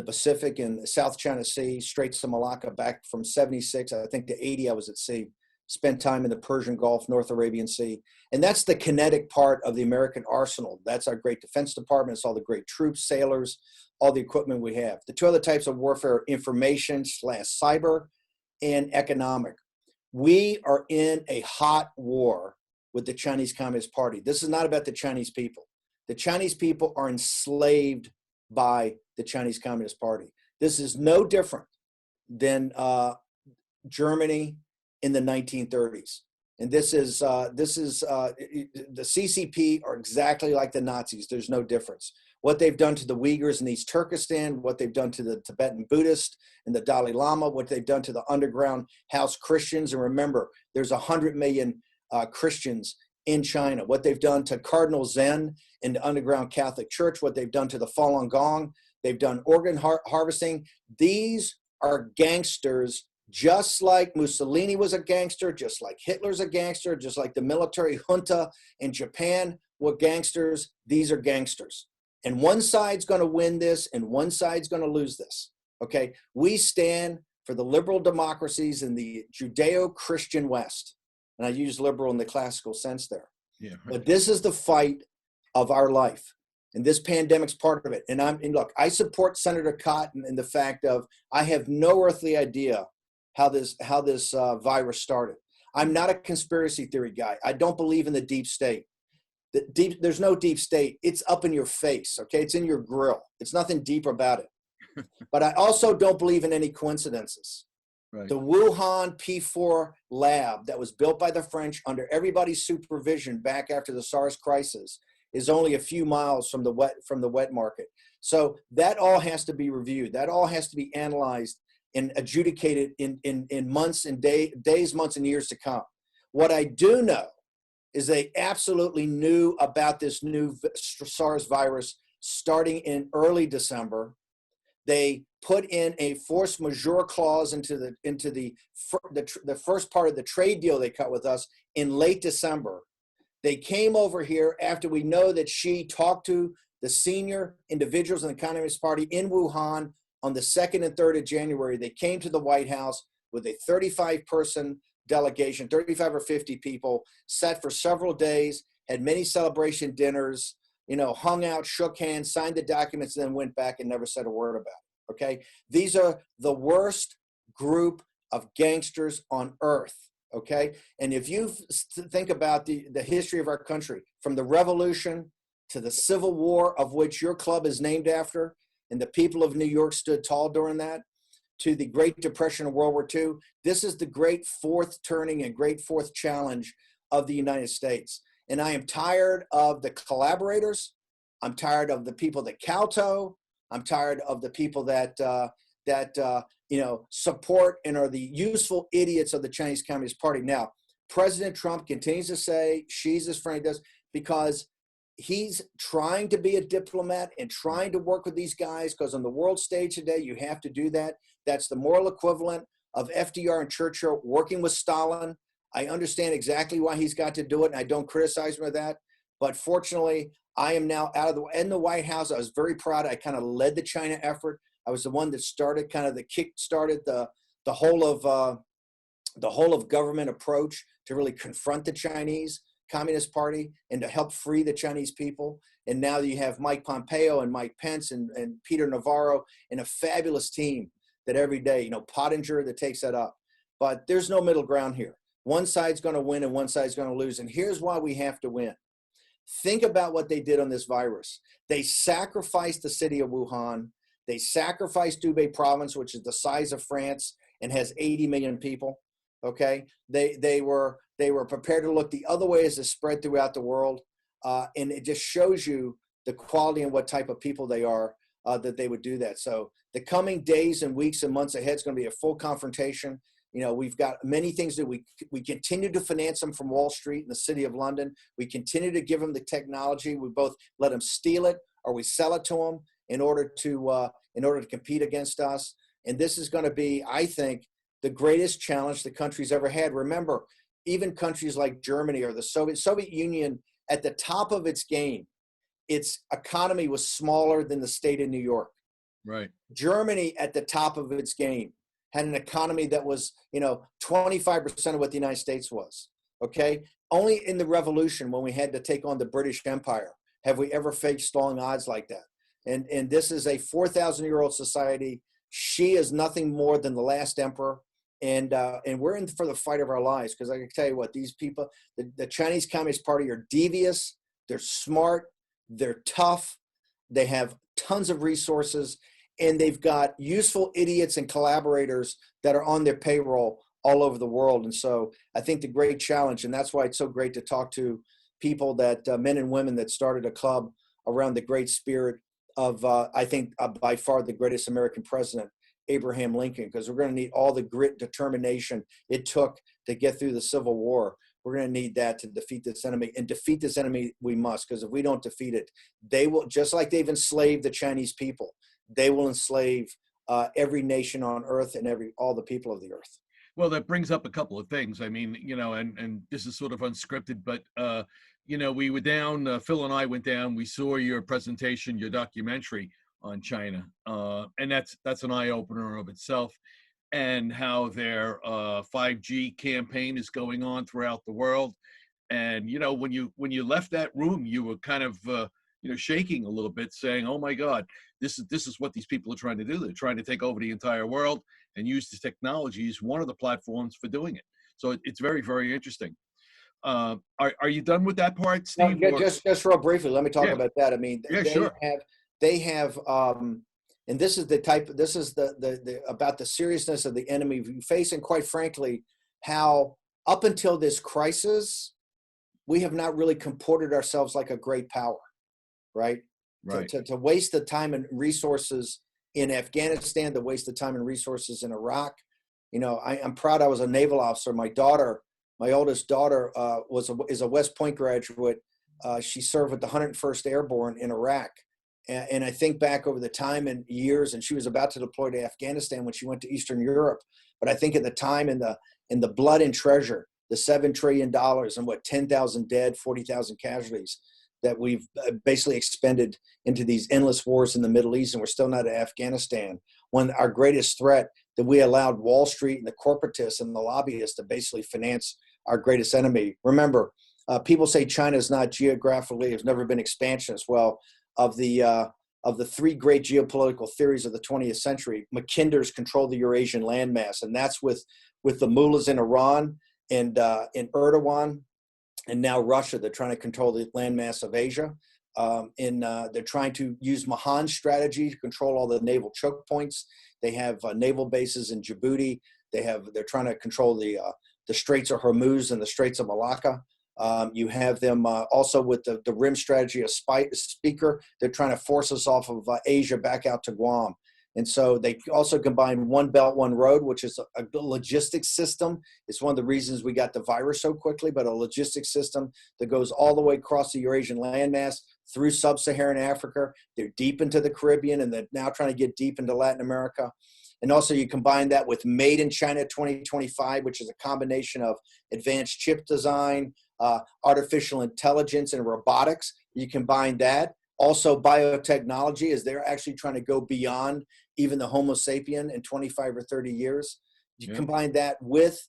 Pacific and South China Sea, Straits of Malacca, back from 76, I think, to 80. I was at sea. Spent time in the Persian Gulf, North Arabian Sea. And that's the kinetic part of the American arsenal. That's our great Defense Department. It's all the great troops, sailors, all the equipment we have. The 2 other types of warfare are information/cyber and economic. We are in a hot war with the Chinese Communist Party. This is not about the Chinese people. The Chinese people are enslaved by the Chinese Communist Party. This is no different than Germany in the 1930s. And this is the CCP are exactly like the Nazis. There's no difference. What they've done to the Uyghurs in East Turkestan, what they've done to the Tibetan Buddhist and the Dalai Lama, what they've done to the underground house Christians. And remember, there's 100 million Christians in China. What they've done to Cardinal Zen in the underground Catholic Church, what they've done to the Falun Gong, they've done organ harvesting. These are gangsters, just like Mussolini was a gangster, just like Hitler's a gangster, just like the military junta in Japan were gangsters. These are gangsters. And one side's going to win this and one side's going to lose this. Okay? We stand for the liberal democracies in the Judeo-Christian West. And I use liberal in the classical sense there. Yeah. Right. But this is the fight of our life. And this pandemic's part of it. And look, I support Senator Cotton in the fact of I have no earthly idea how this virus started. I'm not a conspiracy theory guy. I don't believe in the deep state. There's no deep state. It's up in your face, okay? It's in your grill. It's nothing deep about it. But I also don't believe in any coincidences. Right. The Wuhan P4 lab that was built by the French under everybody's supervision back after the SARS crisis is only a few miles from the wet market. So that all has to be reviewed. That all has to be analyzed and adjudicated in months and days, months, and years to come. What I do know is they absolutely knew about this new SARS virus starting in early December. They put in a force majeure clause into the first part of the trade deal they cut with us in late December. They came over here after we know that Xi talked to the senior individuals in the Communist Party in Wuhan on the 2nd and 3rd of January. They came to the White House with a 35-person delegation, 35 or 50 people, sat for several days, had many celebration dinners, hung out, shook hands, signed the documents, and then went back and never said a word about it, okay? These are the worst group of gangsters on earth, okay? And if you think about the history of our country, from the revolution to the Civil War, of which your club is named after, and the people of New York stood tall during that, to the Great Depression of World War II, this is the great fourth turning and great fourth challenge of the United States. And I am tired of the collaborators. I'm tired of the people that kowtow. I'm tired of the people that support and are the useful idiots of the Chinese Communist Party. Now, President Trump continues to say Xi's his friend, does, because he's trying to be a diplomat and trying to work with these guys, because on the world stage today, you have to do that. That's the moral equivalent of FDR and Churchill working with Stalin. I understand exactly why he's got to do it, and I don't criticize him for that. But fortunately, I am now out of in the White House. I was very proud. I kind of led the China effort. I was the one that started started the whole of government approach to really confront the Chinese Communist Party and to help free the Chinese people. And now you have Mike Pompeo and Mike Pence and Peter Navarro and a fabulous team that every day, Pottinger that takes that up. But there's no middle ground here. One side's going to win and one side's going to lose. And here's why we have to win. Think about what they did on this virus. They sacrificed the city of Wuhan. They sacrificed Hubei province, which is the size of France and has 80 million people. Okay, they were prepared to look the other way as it spread throughout the world, and it just shows you the quality and what type of people they are, that they would do that. So the coming days and weeks and months ahead is going to be a full confrontation. We've got many things that we continue to finance them from Wall Street and the City of London. We continue to give them the technology. We both let them steal it or we sell it to them in order to compete against us. And this is going to be, I think, the greatest challenge the country's ever had. Remember, even countries like Germany or the Soviet Union at the top of its game, its economy was smaller than the state of New York. Right. Germany at the top of its game had an economy that was, 25% of what the United States was. Okay. Only in the revolution, when we had to take on the British Empire, have we ever faced long odds like that. And this is a 4,000-year-old society. Xi is nothing more than the last emperor. And we're in for the fight of our lives, because I can tell you what, these people, the Chinese Communist Party, are devious, they're smart, they're tough, they have tons of resources, and they've got useful idiots and collaborators that are on their payroll all over the world. And so I think the great challenge, and that's why it's so great to talk to people that, men and women that started a club around the great spirit of, I think, by far the greatest American president, Abraham Lincoln, because we're going to need all the grit, determination it took to get through the Civil War. We're going to need that to defeat this enemy, and defeat this enemy we must, because if we don't defeat it, they will, just like they've enslaved the Chinese people, they will enslave every nation on earth and all the people of the earth. Well, that brings up a couple of things. I mean, and this is sort of unscripted, but, we were down, Phil and I went down, we saw your presentation, your documentary on China. And that's an eye-opener of itself, and how their 5G campaign is going on throughout the world. And, when you left that room, you were kind of, shaking a little bit, saying, oh my God, this is what these people are trying to do. They're trying to take over the entire world and use the technology as one of the platforms for doing it. So it's very, very interesting. Are you done with that part, No, Steve? just real briefly, let me talk about that. I mean, Yeah, sure. they have, and this is the about the seriousness of the enemy we face, and quite frankly, how up until this crisis, we have not really comported ourselves like a great power, right? Right. To waste the time and resources in Afghanistan, to waste the time and resources in Iraq. You know, I'm proud I was a naval officer. My oldest daughter is a West Point graduate. She served with the 101st Airborne in Iraq. And I think back over the time and years, and she was about to deploy to Afghanistan when she went to Eastern Europe. But I think at the time, in the blood and treasure, the $7 trillion and 10,000 dead, 40,000 casualties that we've basically expended into these endless wars in the Middle East, and we're still not at Afghanistan, when our greatest threat, that we allowed Wall Street and the corporatists and the lobbyists to basically finance our greatest enemy. Remember, people say China is not geographically, has never been expansionist. Well, of the three great geopolitical theories of the 20th century, Mackinder's control the Eurasian landmass, and that's with the mullahs in Iran and in Erdogan, and now Russia. They're trying to control the landmass of Asia. They're trying to use Mahan's strategy to control all the naval choke points. They have naval bases in Djibouti. They're trying to control the Straits of Hormuz and the Straits of Malacca. You have them also with the rim strategy of Speaker. They're trying to force us off of Asia back out to Guam. And so they also combine One Belt, One Road, which is a logistics system. It's one of the reasons we got the virus so quickly, but a logistics system that goes all the way across the Eurasian landmass through sub-Saharan Africa. They're deep into the Caribbean, and they're now trying to get deep into Latin America. And also you combine that with Made in China 2025, which is a combination of advanced chip design, artificial intelligence, and robotics. You combine that. Also biotechnology, as they're actually trying to go beyond even the Homo sapien in 25 or 30 years. You combine that with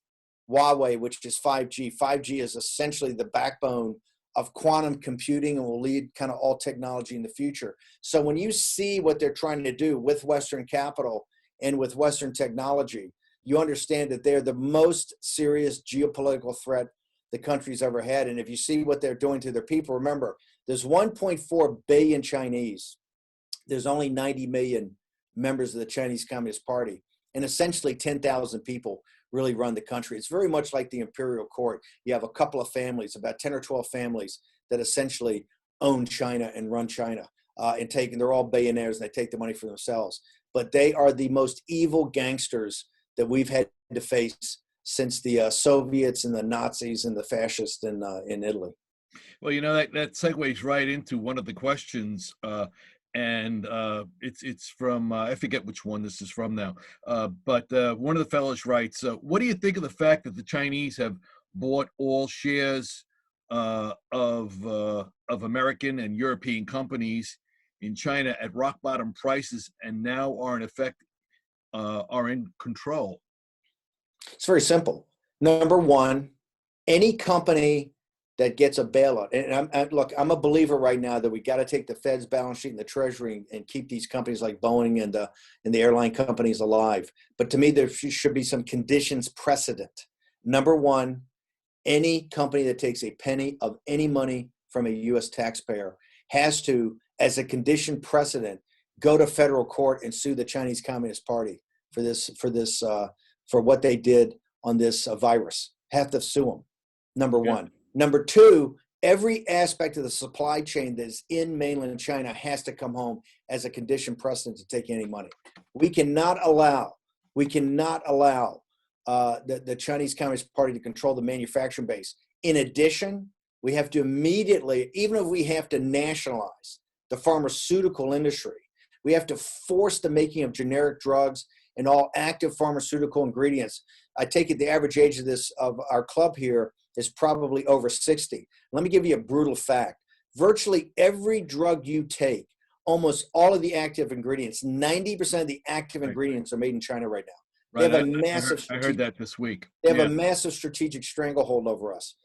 Huawei, which is 5G. 5G is essentially the backbone of quantum computing and will lead kind of all technology in the future. So when you see what they're trying to do with Western capital and with Western technology, you understand that they're the most serious geopolitical threat the country's ever had. And if you see what they're doing to their people, remember, there's 1.4 billion Chinese. There's only 90 million members of the Chinese Communist Party. And essentially 10,000 people really run the country. It's very much like the imperial court. You have a couple of families, about 10 or 12 families, that essentially own China and run China. They're all billionaires, and they take the money for themselves. But they are the most evil gangsters that we've had to face since the Soviets and the Nazis and the fascists in Italy. Well, you know, that segues right into one of the questions, and it's from, I forget which one this is from now, but one of the fellows writes, what do you think of the fact that the Chinese have bought all shares of American and European companies in China at rock bottom prices, and now are in effect are in control? It's very simple. Number one, any company that gets a bailout, and look, I'm a believer right now that we got to take the Fed's balance sheet and the Treasury and keep these companies like Boeing and the airline companies alive. But to me, there should be some conditions precedent. Number one, any company that takes a penny of any money from a U.S. taxpayer has to, as a condition precedent, go to federal court and sue the Chinese Communist Party for what they did on this virus. Have to sue them, number one. Number two, every aspect of the supply chain that is in mainland China has to come home as a condition precedent to take any money. We cannot allow the Chinese Communist Party to control the manufacturing base. In addition, we have to immediately, even if we have to nationalize the pharmaceutical industry, we have to force the making of generic drugs and all active pharmaceutical ingredients. I take it the average age of our club here is probably over 60. Let me give you a brutal fact. Virtually every drug you take, almost all of the active ingredients, 90% of the active ingredients are made in China right now. Right. They have a massive. I heard that this week. They have a massive strategic stranglehold over us.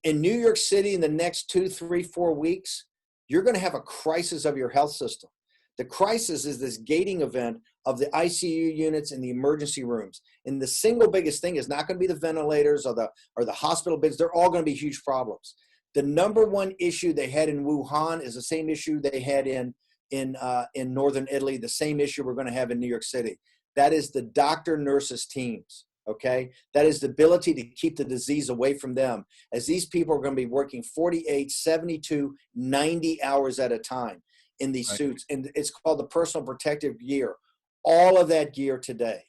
In New York City, in the next 2, 3, 4 weeks, you're going to have a crisis of your health system. The crisis is this gating event of the ICU units and the emergency rooms. And the single biggest thing is not going to be the ventilators or the hospital beds. They're all going to be huge problems. The number one issue they had in Wuhan is the same issue they had in northern Italy, the same issue we're going to have in New York City. That is the doctor nurses teams. Okay, that is the ability to keep the disease away from them, as these people are going to be working 48, 72, 90 hours at a time in these suits. And it's called the personal protective gear. All of that gear today,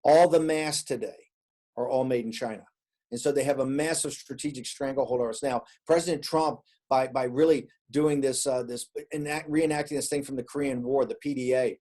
all the masks today are all made in China. And so they have a massive strategic stranglehold on us. Now, President Trump, by really doing this, reenacting this thing from the Korean War, the PDA,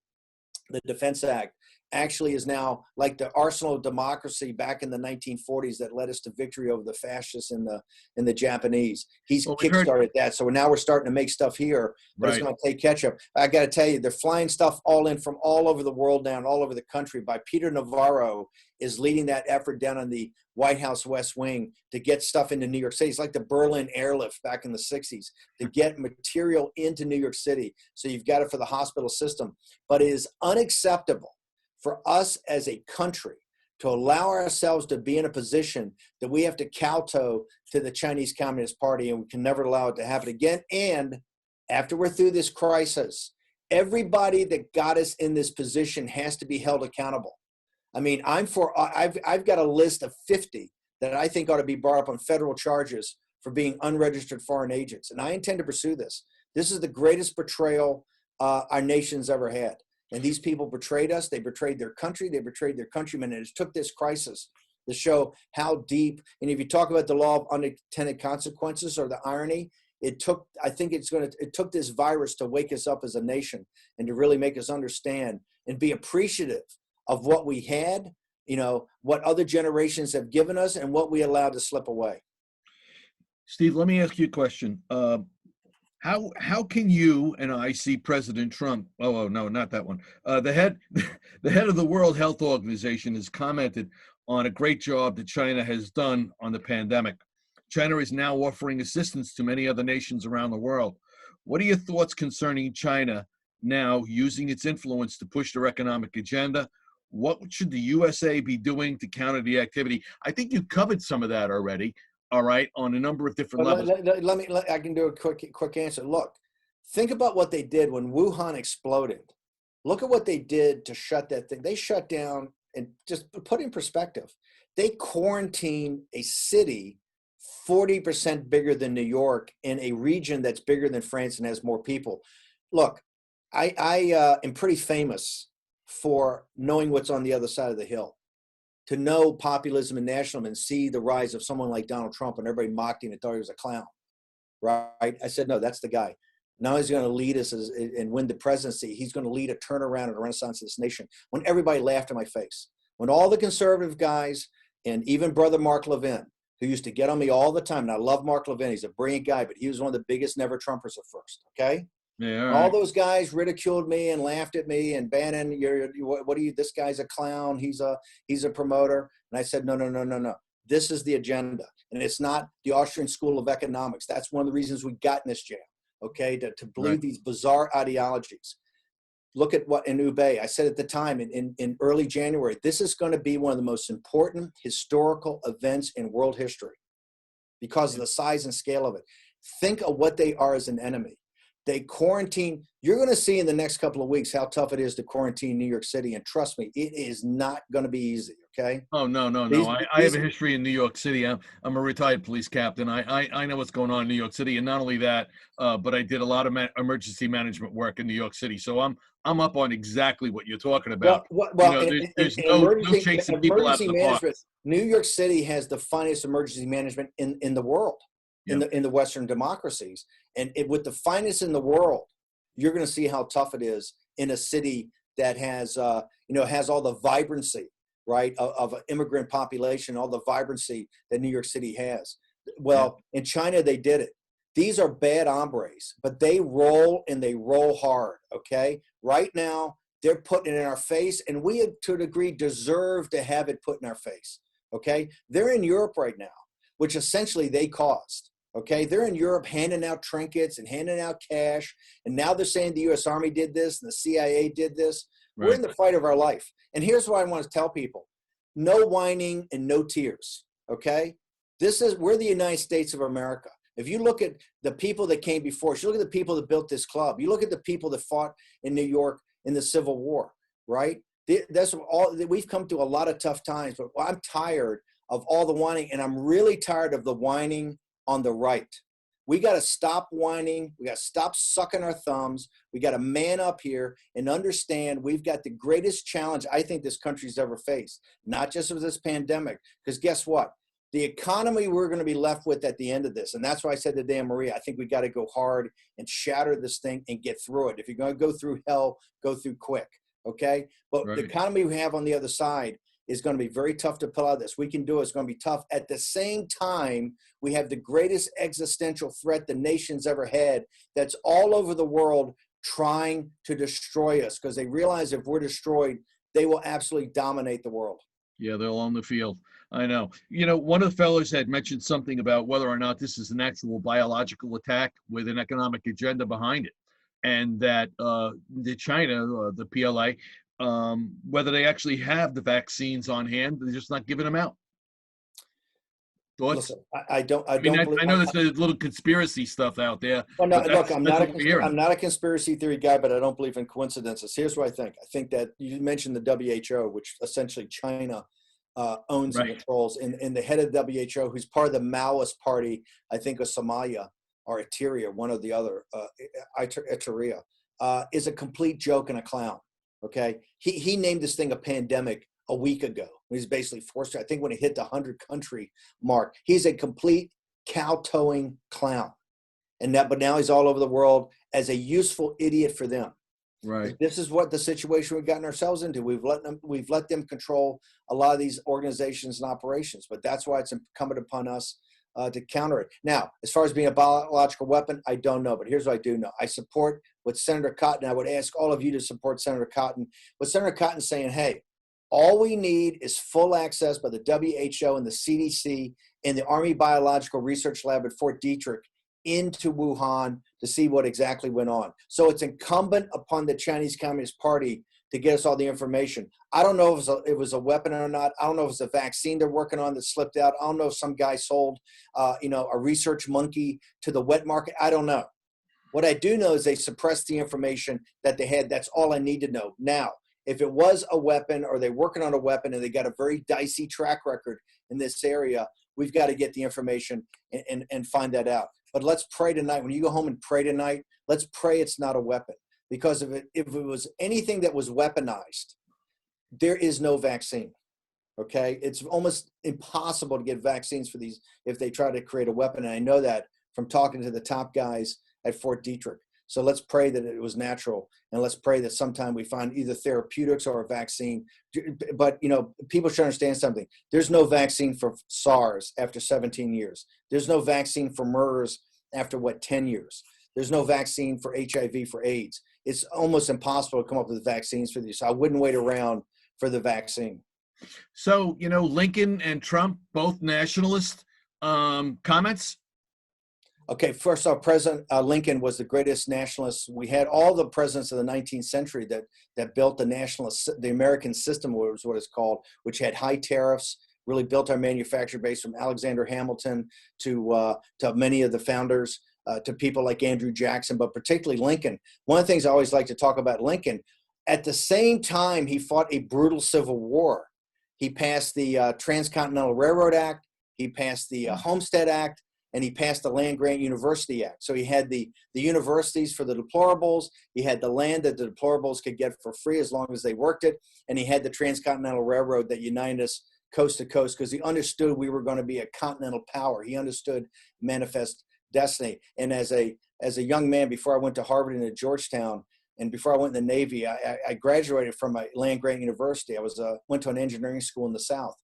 the Defense Act, actually is now like the arsenal of democracy back in the 1940s that led us to victory over the fascists and the Japanese. He's kickstarted that. So now we're starting to make stuff here, but it's going to take catch up. I got to tell you, they're flying stuff all in from all over the world now and all over the country. By Peter Navarro is leading that effort down on the White House West Wing to get stuff into New York City. It's like the Berlin airlift back in the 60s to get material into New York City. So you've got it for the hospital system. But it is unacceptable for us as a country to allow ourselves to be in a position that we have to kowtow to the Chinese Communist Party, and we can never allow it to happen again. And after we're through this crisis, everybody that got us in this position has to be held accountable. I mean, I've got a list of 50 that I think ought to be brought up on federal charges for being unregistered foreign agents. And I intend to pursue this. This is the greatest betrayal our nation's ever had. And these people betrayed us. They betrayed their country. They betrayed their countrymen. And it took this crisis to show how deep. And if you talk about the law of unintended consequences or the irony, it took this virus to wake us up as a nation and to really make us understand and be appreciative of what we had, what other generations have given us and what we allowed to slip away. Steve, let me ask you a question. How can you and I see President Trump? Oh no, not that one. The head of the World Health Organization has commented on a great job that China has done on the pandemic. China is now offering assistance to many other nations around the world. What are your thoughts concerning China now using its influence to push their economic agenda? What should the USA be doing to counter the activity? I think you covered some of that already. All right, on a number of different levels. I can do a quick answer. Look, think about what they did when Wuhan exploded. Look at what they did to shut that thing. They shut down, and just put in perspective, they quarantined a city 40% bigger than New York in a region that's bigger than France and has more people. Look, I am pretty famous for knowing what's on the other side of the hill. To know populism and nationalism and see the rise of someone like Donald Trump, and everybody mocked him and thought he was a clown, right? I said, no, that's the guy. Now he's going to lead us and win the presidency. He's going to lead a turnaround and a renaissance of this nation. When everybody laughed in my face, when all the conservative guys and even brother Mark Levin, who used to get on me all the time, and I love Mark Levin, he's a brilliant guy, but he was one of the biggest never Trumpers at first, okay? Yeah, all those guys ridiculed me and laughed at me, and Bannon, what are you? This guy's a clown. He's a promoter. And I said, no. This is the agenda, and it's not the Austrian School of Economics. That's one of the reasons we got in this jam. Okay, to believe these bizarre ideologies. Look at what in Ubey. I said at the time in early January, this is going to be one of the most important historical events in world history because of the size and scale of it. Think of what they are as an enemy. They quarantine. You're going to see in the next couple of weeks how tough it is to quarantine New York City. And trust me, it is not going to be easy. Okay. Oh, no. I have a history in New York City. I'm a retired police captain. I know what's going on in New York City. And not only that, but I did a lot of emergency management work in New York City. So I'm up on exactly what you're talking about. There's no chasing people out of the park. New York City has the finest emergency management in the world. In the Western democracies, and with the finest in the world, you're going to see how tough it is in a city that has has all the vibrancy, right, of an immigrant population, all the vibrancy that New York City has. Well, in China, they did it. These are bad hombres, but they roll and they roll hard. Okay, right now they're putting it in our face, and we, to a degree, deserve to have it put in our face. Okay, they're in Europe right now, which essentially they caused. Okay, they're in Europe handing out trinkets and handing out cash, and now they're saying the U.S. Army did this and the CIA did this. We're in the fight of our life. And here's what I want to tell people. No whining and no tears, okay? We're the United States of America. If you look at the people that came before us, you look at the people that built this club, you look at the people that fought in New York in the Civil War, right? We've come through a lot of tough times, but I'm tired of all the whining, and I'm really tired of the whining on the right. We got to stop whining. We got to stop sucking our thumbs. We got to man up here and understand we've got the greatest challenge I think this country's ever faced, not just with this pandemic, because guess what? The economy we're going to be left with at the end of this, and that's why I said to Dan Marie, I think we got to go hard and shatter this thing and get through it. If you're going to go through hell, go through quick, okay? But the economy we have on the other side is going to be very tough to pull out of this. We can do it. It's going to be tough. At the same time, we have the greatest existential threat the nation's ever had that's all over the world trying to destroy us because they realize if we're destroyed, they will absolutely dominate the world. Yeah, they'll own the field. I know. You know, one of the fellows had mentioned something about whether or not this is an actual biological attack with an economic agenda behind it. And that the China, the PLA, whether they actually have the vaccines on hand, they're just not giving them out. Thoughts? Listen, I know there's a little conspiracy stuff out there. Well, no, look, I'm not a conspiracy theory guy, but I don't believe in coincidences. Here's what I think. I think that you mentioned the WHO, which essentially China owns and controls, and the head of WHO, who's part of the Maoist party, I think of Somalia or Eritrea, one or the other, Eritrea, is a complete joke and a clown. Okay, he named this thing a pandemic a week ago. He's basically forced to, I think when he hit the 100 country mark, he's a complete cow-towing clown. But now he's all over the world as a useful idiot for them. Right. This is what the situation we've gotten ourselves into. We've let them control a lot of these organizations and operations, but that's why it's incumbent upon us to counter it. Now, as far as being a biological weapon, I don't know, but here's what I do know. I support what Senator Cotton, I would ask all of you to support Senator Cotton. What Senator Cotton's saying, hey, all we need is full access by the WHO and the CDC and the Army Biological Research Lab at Fort Detrick into Wuhan to see what exactly went on. So it's incumbent upon the Chinese Communist Party to get us all the information. I don't know if it was a weapon or not. I don't know if it's a vaccine they're working on that slipped out. I don't know if some guy sold, a research monkey to the wet market. I don't know. What I do know is they suppressed the information that they had. That's all I need to know. Now, if it was a weapon or they're working on a weapon and they got a very dicey track record in this area, we've got to get the information and find that out. But let's pray tonight. When you go home and pray tonight, let's pray it's not a weapon. Because if it was anything that was weaponized, there is no vaccine. Okay? It's almost impossible to get vaccines for these if they try to create a weapon. And I know that from talking to the top guys at Fort Detrick. So let's pray that it was natural, and let's pray that sometime we find either therapeutics or a vaccine. But, people should understand something. There's no vaccine for SARS after 17 years. There's no vaccine for MERS after, 10 years? There's no vaccine for HIV, for AIDS. It's almost impossible to come up with vaccines for these. So I wouldn't wait around for the vaccine. So, Lincoln and Trump, both nationalist, comments? Okay, first off, President Lincoln was the greatest nationalist. We had all the presidents of the 19th century that built the American system, was what it's called, which had high tariffs, really built our manufacturing base from Alexander Hamilton to many of the founders, to people like Andrew Jackson, but particularly Lincoln. One of the things I always like to talk about Lincoln, at the same time he fought a brutal civil war. He passed the Transcontinental Railroad Act, he passed the Homestead Act, and he passed the Land Grant University Act. So he had the universities for the deplorables, he had the land that the deplorables could get for free as long as they worked it, and he had the Transcontinental Railroad that united us coast to coast because he understood we were going to be a continental power. He understood manifest destiny. And as a young man, before I went to Harvard and to Georgetown, and before I went in the Navy, I graduated from a land grant university. I went to an engineering school in the South.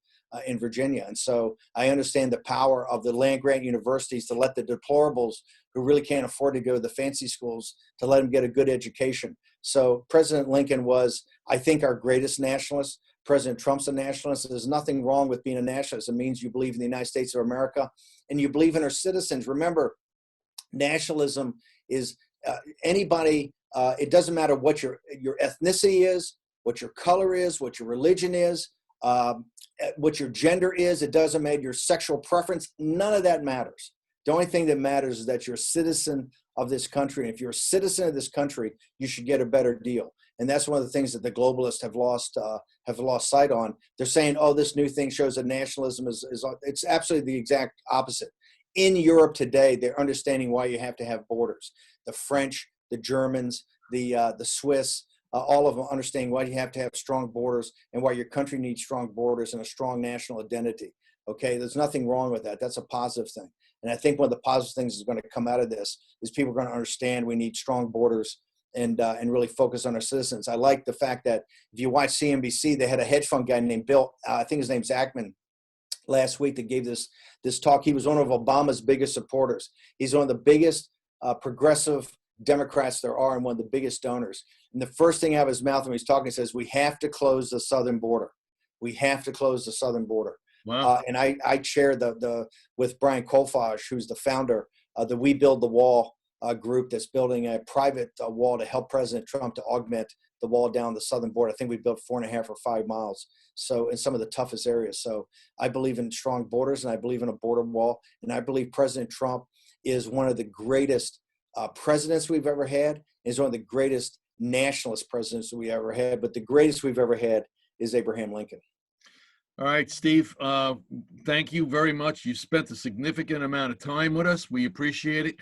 In Virginia. And so I understand the power of the land grant universities to let the deplorables who really can't afford to go to the fancy schools, to let them get a good education. So President Lincoln was, I think, our greatest nationalist. President Trump's a nationalist. There's nothing wrong with being a nationalist. It means you believe in the United States of America and you believe in our citizens. Remember, nationalism is anybody, it doesn't matter what your ethnicity is, what your color is, what your religion is, what your gender is. It doesn't matter your sexual preference. None of that matters. The only thing that matters is that you're a citizen of this country. And if you're a citizen of this country, you should get a better deal. And that's one of the things that the globalists have lost sight on. They're saying, oh, this new thing shows that nationalism is it's absolutely the exact opposite. In Europe today, they're understanding why you have to have borders. The French, the Germans, the Swiss, all of them understanding why you have to have strong borders and why your country needs strong borders and a strong national identity. Okay, there's nothing wrong with that. That's a positive thing. And I think one of the positive things that's going to come out of this is people are going to understand we need strong borders and really focus on our citizens. I like the fact that if you watch CNBC, they had a hedge fund guy named Bill, I think his name's Ackman, last week that gave this talk. He was one of Obama's biggest supporters. He's one of the biggest progressive Democrats there are and one of the biggest donors. And the first thing out of his mouth when he's talking, he says, we have to close the southern border. We have to close the southern border. Wow. And I chair with Brian Kolfage, who's the founder of the We Build the Wall group that's building a private wall to help President Trump to augment the wall down the southern border. I think we built 4.5 or 5 miles. So in some of the toughest areas. So I believe in strong borders and I believe in a border wall. And I believe President Trump is one of the greatest presidents we've ever had. Is one of the greatest nationalist presidents we ever had. But the greatest we've ever had is Abraham Lincoln. All right, Steve, thank you very much. You spent a significant amount of time with us. We appreciate it.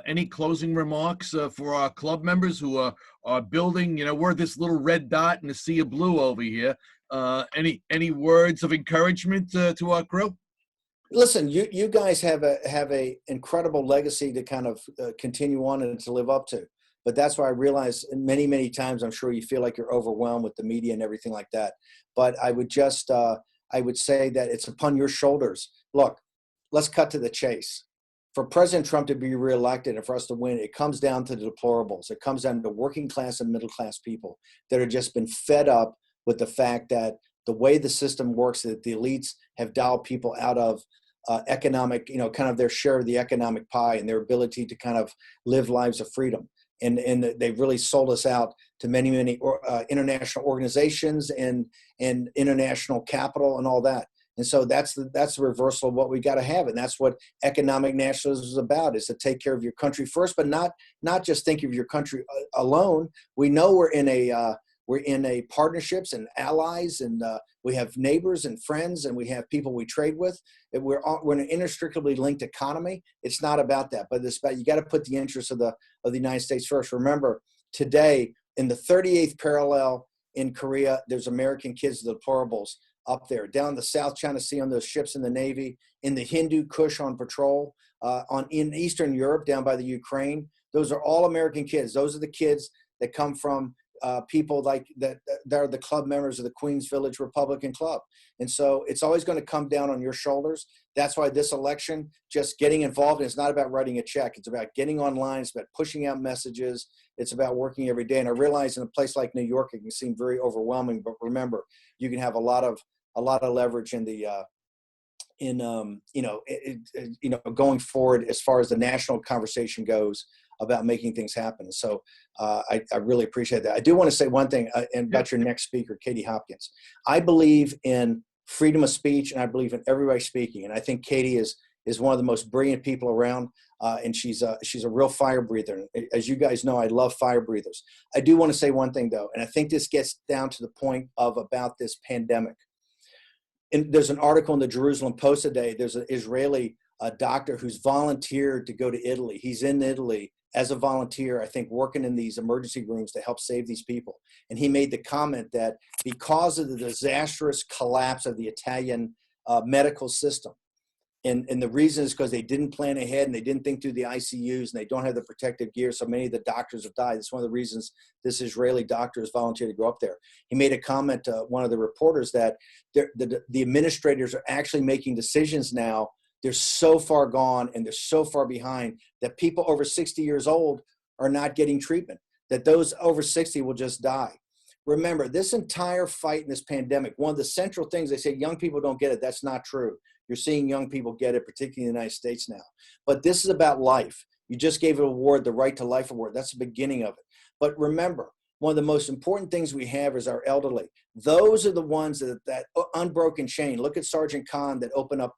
Any closing remarks for our club members who are building, we're this little red dot in a sea of blue over here. Any words of encouragement to our crew? Listen, you guys have a incredible legacy to kind of continue on and to live up to. But that's why I realize many, many times, I'm sure you feel like you're overwhelmed with the media and everything like that. But I would just, I would say that it's upon your shoulders. Look, let's cut to the chase. For President Trump to be reelected and for us to win, it comes down to the deplorables. It comes down to working class and middle class people that have just been fed up with the fact that the way the system works, that the elites have dialed people out of economic, kind of their share of the economic pie and their ability to kind of live lives of freedom. And they've really sold us out to many, many international organizations and international capital and all that. And so that's the reversal of what we got to have. And that's what economic nationalism is about, is to take care of your country first, but not just think of your country alone. We know we're in a partnerships and allies, and we have neighbors and friends, and we have people we trade with. We're an inextricably linked economy. It's not about that, but it's about, you got to put the interests of the United States first. Remember, today in the 38th parallel in Korea, there's American kids, the deplorables, up there, down the South China Sea on those ships in the Navy, in the Hindu Kush on patrol, in Eastern Europe down by the Ukraine. Those are all American kids. Those are the kids that come from people like that are the club members of the Queens Village Republican Club. And so it's always going to come down on your shoulders. That's why this election, just getting involved, is not about writing a check. It's about getting online. It's about pushing out messages. It's about working every day. And I realize in a place like New York, it can seem very overwhelming, but remember, you can have a lot of leverage in the going forward as far as the national conversation goes about making things happen. So I really appreciate that. I do want to say one thing about your next speaker, Katie Hopkins. I believe in freedom of speech, and I believe in everybody speaking. And I think Katie is one of the most brilliant people around, and she's a real fire breather. As you guys know, I love fire breathers. I do want to say one thing, though, and I think this gets down to the point about this pandemic. And there's an article in the Jerusalem Post today. There's an Israeli doctor who's volunteered to go to Italy. He's in Italy as a volunteer, I think, working in these emergency rooms to help save these people. And he made the comment that because of the disastrous collapse of the Italian medical system, and the reason is because they didn't plan ahead and they didn't think through the ICUs and they don't have the protective gear, so many of the doctors have died. It's one of the reasons this Israeli doctor has volunteered to go up there. He made a comment to one of the reporters that the administrators are actually making decisions now. They're so far gone and they're so far behind that people over 60 years old are not getting treatment, that those over 60 will just die. Remember, this entire fight in this pandemic, one of the central things, they say young people don't get it. That's not true. You're seeing young people get it, particularly in the United States now. But this is about life. You just gave an award, the Right to Life Award. That's the beginning of it. But remember, one of the most important things we have is our elderly. Those are the ones that unbroken chain. Look at Sergeant Khan that opened up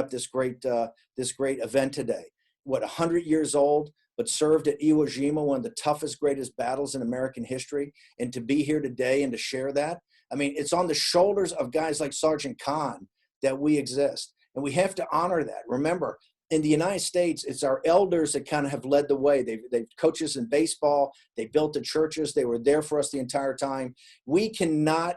this great event today. What, 100 years old, but served at Iwo Jima, one of the toughest, greatest battles in American history. And to be here today and to share that, I mean, it's on the shoulders of guys like Sergeant Khan that we exist. And we have to honor that. Remember, in the United States, it's our elders that kind of have led the way. They've coached us in baseball. They built the churches. They were there for us the entire time. We cannot,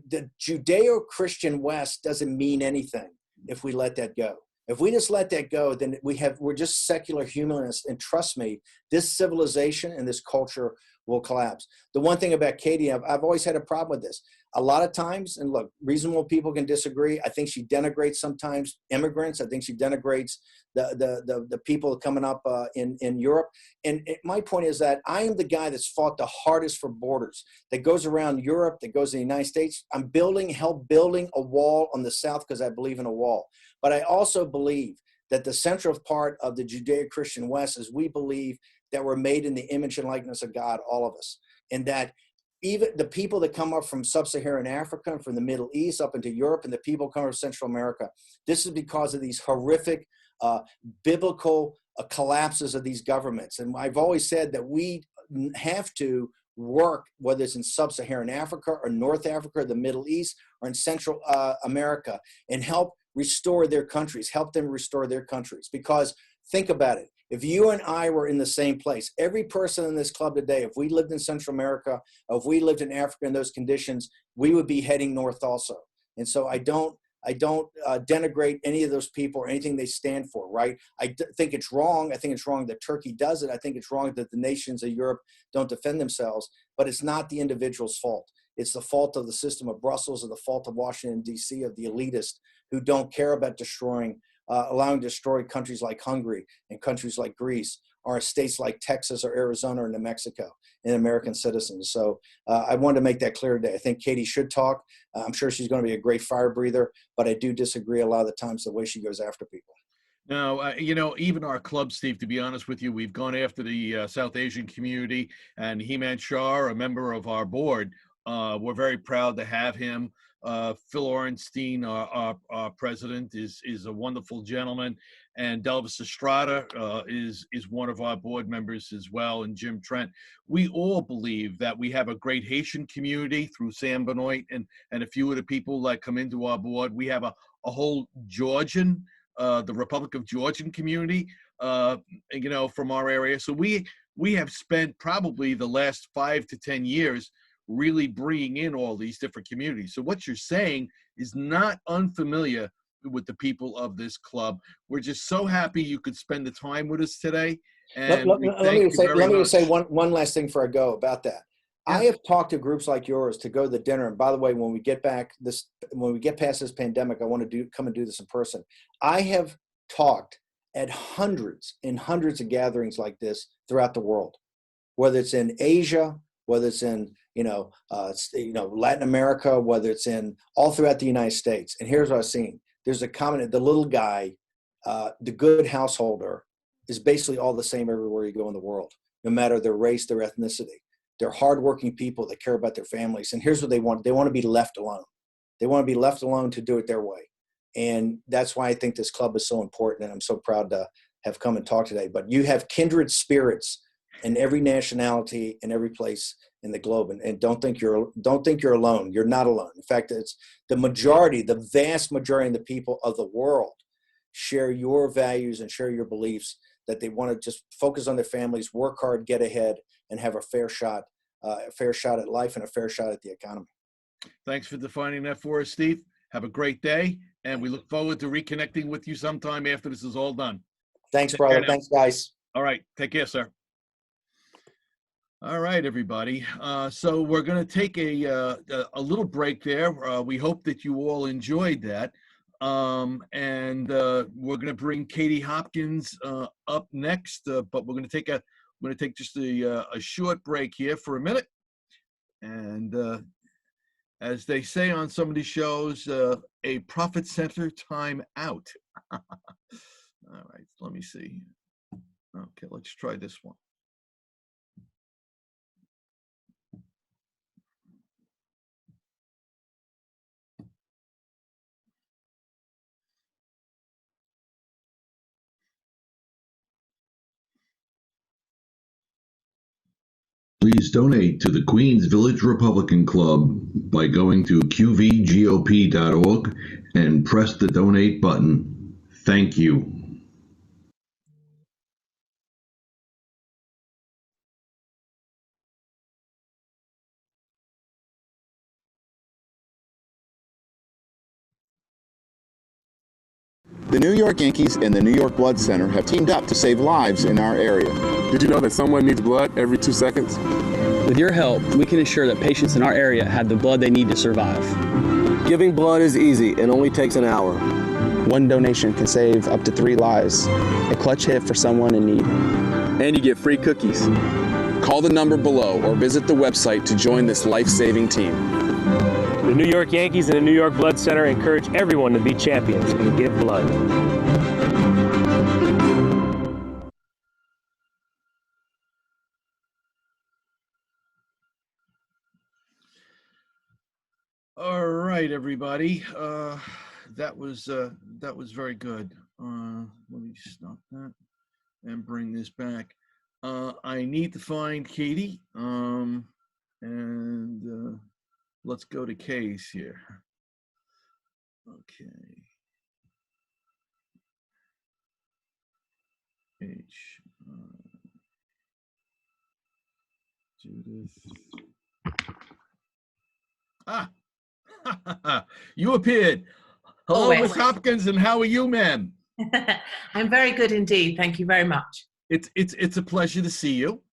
the Judeo-Christian West doesn't mean anything if we let that go. If we just let that go, then we're just secular humanists. And trust me, this civilization and this culture will collapse. The one thing about Katie, I've always had a problem with this. A lot of times, and look, reasonable people can disagree. I think she denigrates sometimes immigrants. I think she denigrates the people coming up in Europe. And my point is that I am the guy that's fought the hardest for borders, that goes around Europe, that goes to the United States. I'm help building a wall on the south because I believe in a wall. But I also believe that the central part of the Judeo-Christian West is we believe that we're made in the image and likeness of God, all of us. And that even the people that come up from sub-Saharan Africa and from the Middle East up into Europe and the people come from Central America, this is because of these horrific biblical collapses of these governments. And I've always said that we have to work, whether it's in sub-Saharan Africa or North Africa or the Middle East or in Central America, and help restore their countries, help them restore their countries. Because think about it. If you and I were in the same place, every person in this club today, if we lived in Central America, or if we lived in Africa in those conditions, we would be heading north also. And so I don't denigrate any of those people or anything they stand for, right? I think it's wrong. I think it's wrong that Turkey does it. I think it's wrong that the nations of Europe don't defend themselves, but it's not the individual's fault. It's the fault of the system of Brussels, or the fault of Washington, D.C., of the elitists who don't care about allowing to destroy countries like Hungary and countries like Greece, or states like Texas or Arizona or New Mexico, and American citizens. So I wanted to make that clear today. I think Katie should talk. I'm sure she's going to be a great fire breather, but I do disagree a lot of the times the way she goes after people. No, even our club, Steve, to be honest with you, we've gone after the South Asian community, and Hemant Shah, a member of our board, we're very proud to have him. Phil Orenstein, our president, is a wonderful gentleman, and Delvis Estrada is one of our board members as well, and Jim Trent. We all believe that we have a great Haitian community through Sam Benoit and a few of the people that come into our board. We have a whole Georgian, the Republic of Georgian community, from our area. So we have spent probably the last 5 to 10 years really bringing in all these different communities. So what you're saying is not unfamiliar with the people of this club. We're just so happy you could spend the time with us today. And let me say one last thing before I go about that. Yeah. I have talked to groups like yours to go to the dinner. And by the way, when we get past this pandemic, I want to come and do this in person. I have talked at hundreds and hundreds of gatherings like this throughout the world, whether it's in Asia, whether it's in Latin America, whether it's in all throughout the United States. And here's what I've seen. There's a common, the little guy, the good householder is basically all the same everywhere you go in the world, no matter their race, their ethnicity. They're hardworking people that care about their families. And here's what they want. They want to be left alone. They want to be left alone to do it their way. And that's why I think this club is so important. And I'm so proud to have come and talk today. But you have kindred spirits in every nationality, in every place in the globe. And don't think you're alone. You're not alone. In fact, it's the vast majority of the people of the world share your values and share your beliefs, that they want to just focus on their families, work hard, get ahead, and have a fair shot at life and a fair shot at the economy. Thanks for defining that for us, Steve. Have a great day, and we look forward to reconnecting with you sometime after this is all done. Thanks, brother. Thanks, guys. All right. Take care, sir. All right, everybody. So we're going to take a little break there. We hope that you all enjoyed that. And we're going to bring Katie Hopkins up next, but we're going to take just a short break here for a minute. And as they say on some of these shows, a profit center time out. All right, let me see. Okay, let's try this one. Please donate to the Queens Village Republican Club by going to qvgop.org and press the donate button. Thank you. The New York Yankees and the New York Blood Center have teamed up to save lives in our area. Did you know that someone needs blood every 2 seconds? With your help, we can ensure that patients in our area have the blood they need to survive. Giving blood is easy and only takes an hour. One donation can save up to 3 lives. A clutch hit for someone in need. And you get free cookies. Call the number below or visit the website to join this life-saving team. The New York Yankees and the New York Blood Center encourage everyone to be champions and give blood. All right, everybody. That was very good. Let me stop that and bring this back. I need to find Katie. Let's go to Case here. Okay. Judith. You appeared. Hello, Always. Miss Hopkins, and how are you, ma'am? I'm very good indeed. Thank you very much. It's a pleasure to see you.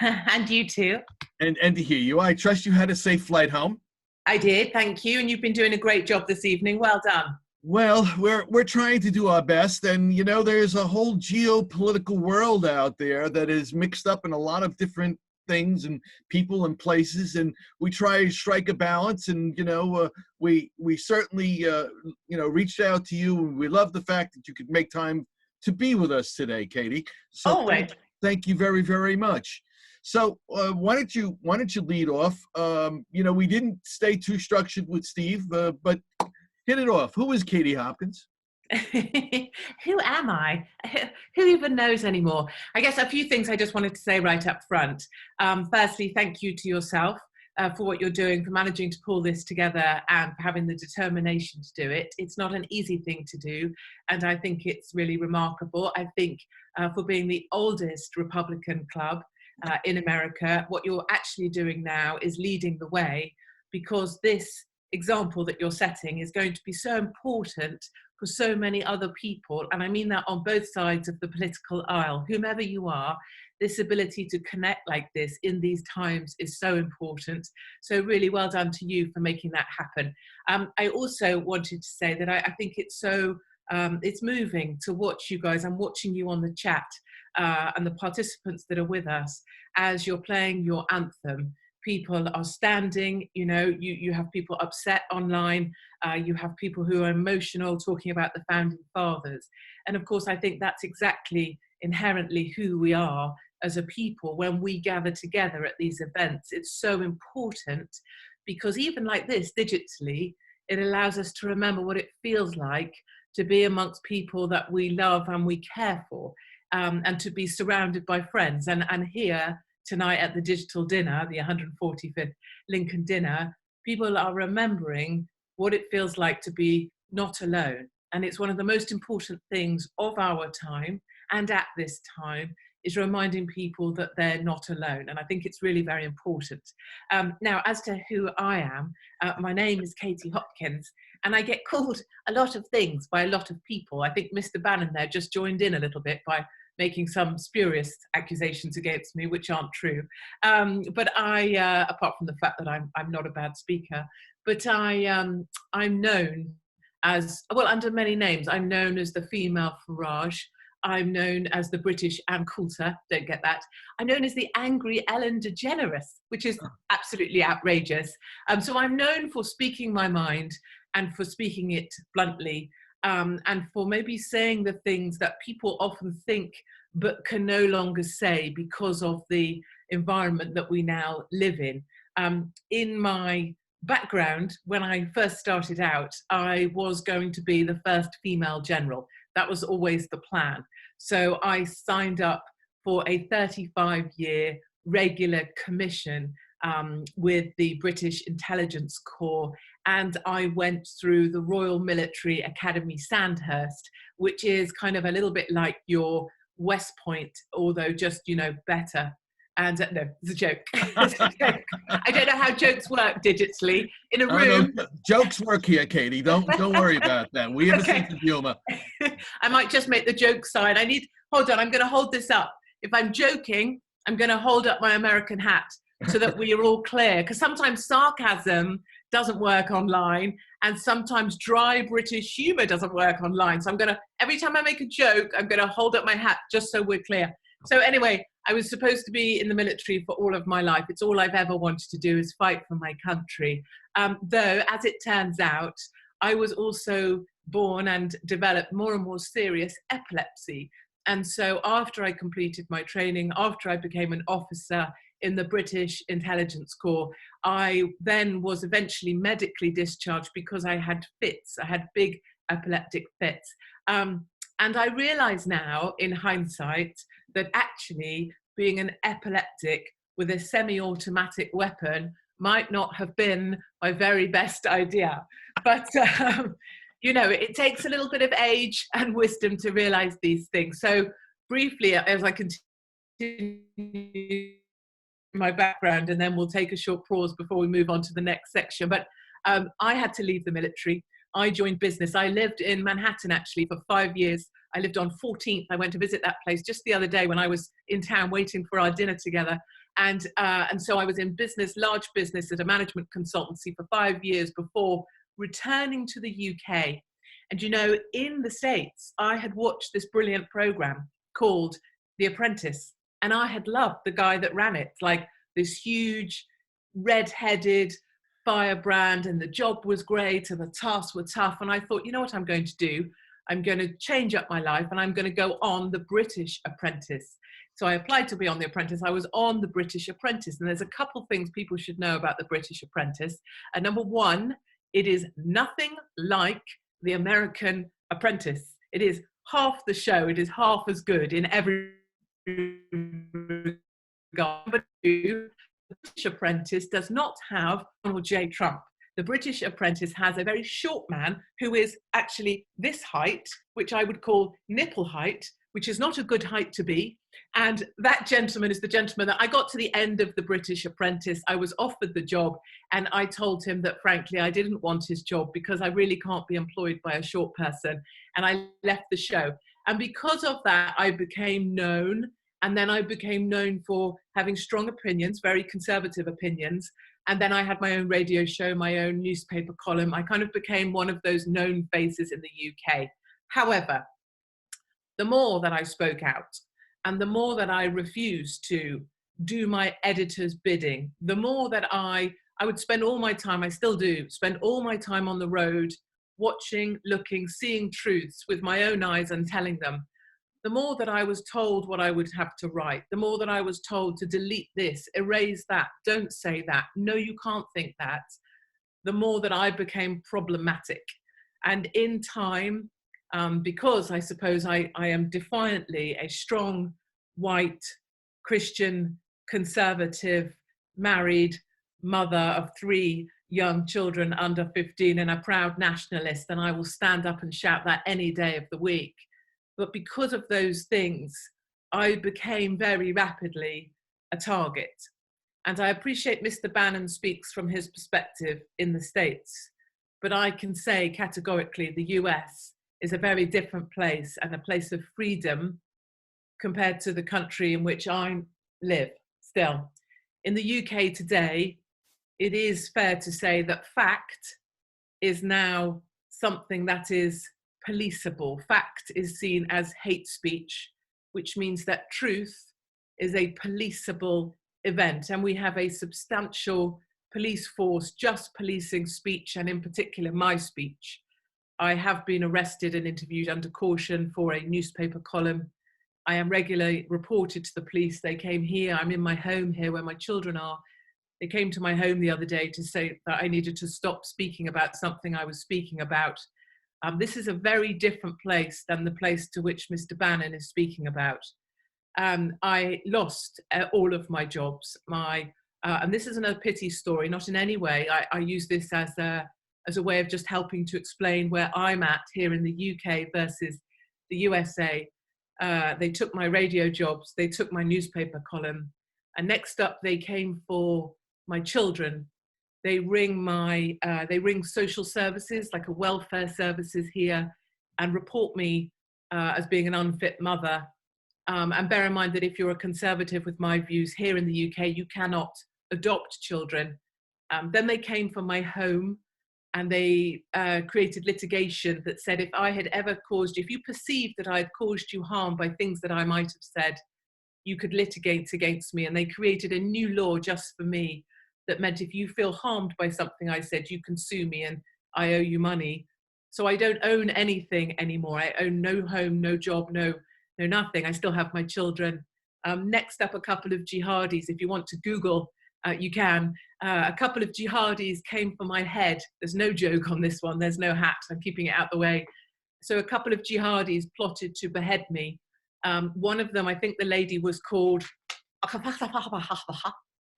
And you too. And to hear you. I trust you had a safe flight home. I did, thank you. And you've been doing a great job this evening. Well done. Well, we're trying to do our best, and you know, there's a whole geopolitical world out there that is mixed up in a lot of different things and people and places, and we try to strike a balance. And you know, we certainly reached out to you, and we love the fact that you could make time to be with us today, Katie. So always. Thank you very, very much. So why don't you lead off? We didn't stay too structured with Steve, but hit it off. Who is Katie Hopkins? Who am I? Who even knows anymore? I guess a few things I just wanted to say right up front. Firstly, thank you to yourself for what you're doing, for managing to pull this together and for having the determination to do it. It's not an easy thing to do, and I think it's really remarkable. I think for being the oldest Republican club in America, what you're actually doing now is leading the way, because this example that you're setting is going to be so important for so many other people, and I mean that on both sides of the political aisle. Whomever you are, this ability to connect like this in these times is so important. So really well done to you for making that happen. I also wanted to say that I think it's so it's moving to watch you guys. I'm watching you on the chat and the participants that are with us as you're playing your anthem. People are standing, you have people upset online, you have people who are emotional talking about the founding fathers. And of course, I think that's exactly inherently who we are as a people when we gather together at these events. It's so important because even like this, digitally, it allows us to remember what it feels like to be amongst people that we love and we care for, and to be surrounded by friends. And here, tonight at the digital dinner, the 145th Lincoln dinner, people are remembering what it feels like to be not alone. And it's one of the most important things of our time, and at this time, is reminding people that they're not alone. And I think it's really very important. Now, as to who I am, my name is Katie Hopkins, and I get called a lot of things by a lot of people. I think Mr. Bannon there just joined in a little bit by making some spurious accusations against me, which aren't true. But I, apart from the fact that I'm not a bad speaker, but I'm known as, well, under many names. I'm known as the female Farage. I'm known as the British Ann Coulter, don't get that. I'm known as the angry Ellen DeGeneres, which is absolutely outrageous. So I'm known for speaking my mind and for speaking it bluntly, and for maybe saying the things that people often think but can no longer say because of the environment that we now live in. In my background, when I first started out, I was going to be the first female general. That was always the plan. So I signed up for a 35-year regular commission with the British Intelligence Corps, and I went through the Royal Military Academy Sandhurst, which is kind of a little bit like your West Point, although just, you know, better. And no, it's a joke. It's a joke. I don't know how jokes work digitally. In a room. Jokes work here, Katie. Don't worry about that. We have a sense of humor. I might just make the joke sign. Hold on, I'm going to hold this up. If I'm joking, I'm going to hold up my American hat so that we are all clear. Because sometimes sarcasm doesn't work online, and sometimes dry British humor doesn't work online. So every time I make a joke, I'm going to hold up my hat just so we're clear. So anyway, I was supposed to be in the military for all of my life. It's all I've ever wanted to do is fight for my country. Though, as it turns out, I was also born and developed more and more serious epilepsy. And so after I completed my training, after I became an officer in the British Intelligence Corps, I then was eventually medically discharged because I had fits. I had big epileptic fits. And I realize now, in hindsight, that actually being an epileptic with a semi-automatic weapon might not have been my very best idea. But, you know, it takes a little bit of age and wisdom to realize these things. So briefly, as I continue my background, and then we'll take a short pause before we move on to the next section. But I had to leave the military. I joined business. I lived in Manhattan, actually, for 5 years. I lived on 14th. I went to visit that place just the other day when I was in town waiting for our dinner together. And so I was in business, large business at a management consultancy for 5 years before returning to the UK. And, you know, in the States, I had watched this brilliant program called The Apprentice. And I had loved the guy that ran it, like this huge, red-headed firebrand, and the job was great and the tasks were tough. And I thought, you know what I'm going to do? I'm going to change up my life and I'm going to go on The British Apprentice. So I applied to be on The Apprentice. I was on The British Apprentice. And there's a couple things people should know about The British Apprentice. And number one, it is nothing like The American Apprentice. It is half the show. It is half as good in every regard. Number two, The British Apprentice does not have Donald J. Trump. The British Apprentice has a very short man who is actually this height, which I would call nipple height, which is not a good height to be. And that gentleman is the gentleman that I got to the end of The British Apprentice. I was offered the job, and I told him that, frankly, I didn't want his job because I really can't be employed by a short person. And I left the show. And because of that, I became known. And then I became known for having strong opinions, very conservative opinions. And then I had my own radio show, my own newspaper column. I kind of became one of those known faces in the UK. However, the more that I spoke out and the more that I refused to do my editor's bidding, the more that I would spend all my time, I still do, spend all my time on the road, watching, looking, seeing truths with my own eyes and telling them, the more that I was told what I would have to write, the more that I was told to delete this, erase that, don't say that, no, you can't think that, the more that I became problematic. And in time, because I suppose I am defiantly a strong, white, Christian, conservative, married mother of 3 young children under 15 and a proud nationalist, and I will stand up and shout that any day of the week. But because of those things, I became very rapidly a target. And I appreciate Mr. Bannon speaks from his perspective in the States, but I can say categorically the US is a very different place and a place of freedom compared to the country in which I live still. In the UK today, it is fair to say that fact is now something that is policeable. Fact is seen as hate speech, which means that truth is a policeable event. And we have a substantial police force just policing speech, and in particular my speech. I have been arrested and interviewed under caution for a newspaper column. I am regularly reported to the police. They came here, I'm in my home here where my children are. They came to my home the other day to say that I needed to stop speaking about something I was speaking about. This is a very different place than the place to which Mr. Bannon is speaking about. I lost all of my jobs. And this isn't a pity story, not in any way. I use this as a way of just helping to explain where I'm at here in the UK versus the USA. They took my radio jobs, they took my newspaper column, and next up they came for my children. They ring social services, like a welfare services here, and report me as being an unfit mother. And bear in mind that if you're a conservative with my views here in the UK, you cannot adopt children. Then they came for my home, and they created litigation that said if I had ever if you perceived that I had caused you harm by things that I might have said, you could litigate against me. And they created a new law just for me that meant if you feel harmed by something I said, you can sue me and I owe you money. So I don't own anything anymore. I own no home, no job, no nothing. I still have my children. Next up, a couple of jihadis. If you want to Google, you can. A couple of jihadis came for my head. There's no joke on this one. There's no hat. I'm keeping it out the way. So a couple of jihadis plotted to behead me. One of them, I think the lady was called,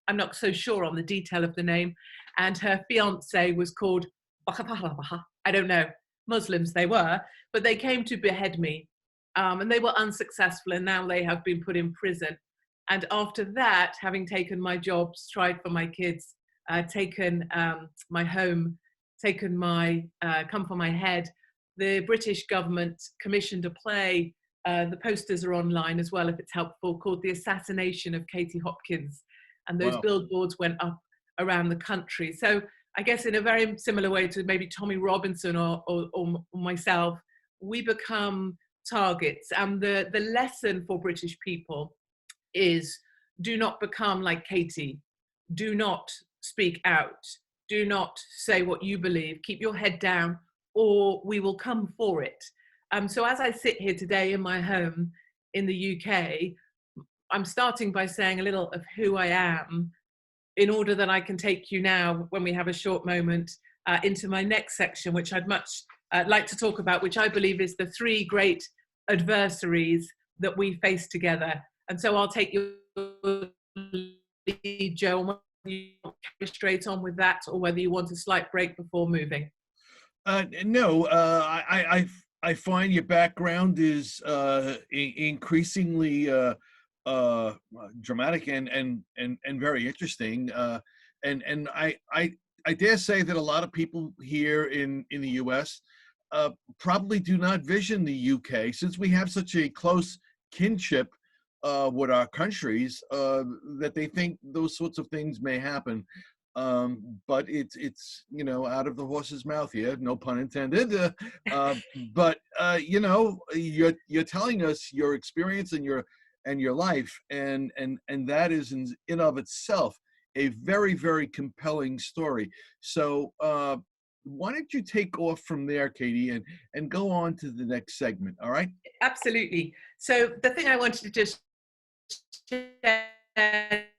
I'm not so sure on the detail of the name, and her fiance was called, I don't know, Muslims they were, but they came to behead me. And they were unsuccessful, and now they have been put in prison. And after that, having taken my jobs, tried for my kids, taken my home, come for my head, the British government commissioned a play, the posters are online as well if it's helpful, called The Assassination of Katie Hopkins. And those billboards went up around the country. So I guess in a very similar way to maybe Tommy Robinson or myself, we become targets. And the lesson for British people is do not become like Katie. Do not speak out. Do not say what you believe. Keep your head down or we will come for it. So as I sit here today in my home in the UK, I'm starting by saying a little of who I am in order that I can take you now, when we have a short moment, into my next section, which I'd much like to talk about, which I believe is the three great adversaries that we face together. And so I'll take your lead, Joe, whether you want to carry straight on with that or whether you want a slight break before moving. No, I find your background is increasingly dramatic and very interesting. And I dare say that a lot of people here in the U.S. Probably do not vision the UK, since we have such a close kinship with our countries, that they think those sorts of things may happen. But it's out of the horse's mouth here, no pun intended. But you're telling us your experience and your life, and that is in of itself a very, very compelling story. So why don't you take off from there, Katie, and go on to the next segment, all right? Absolutely. So the thing I wanted to just share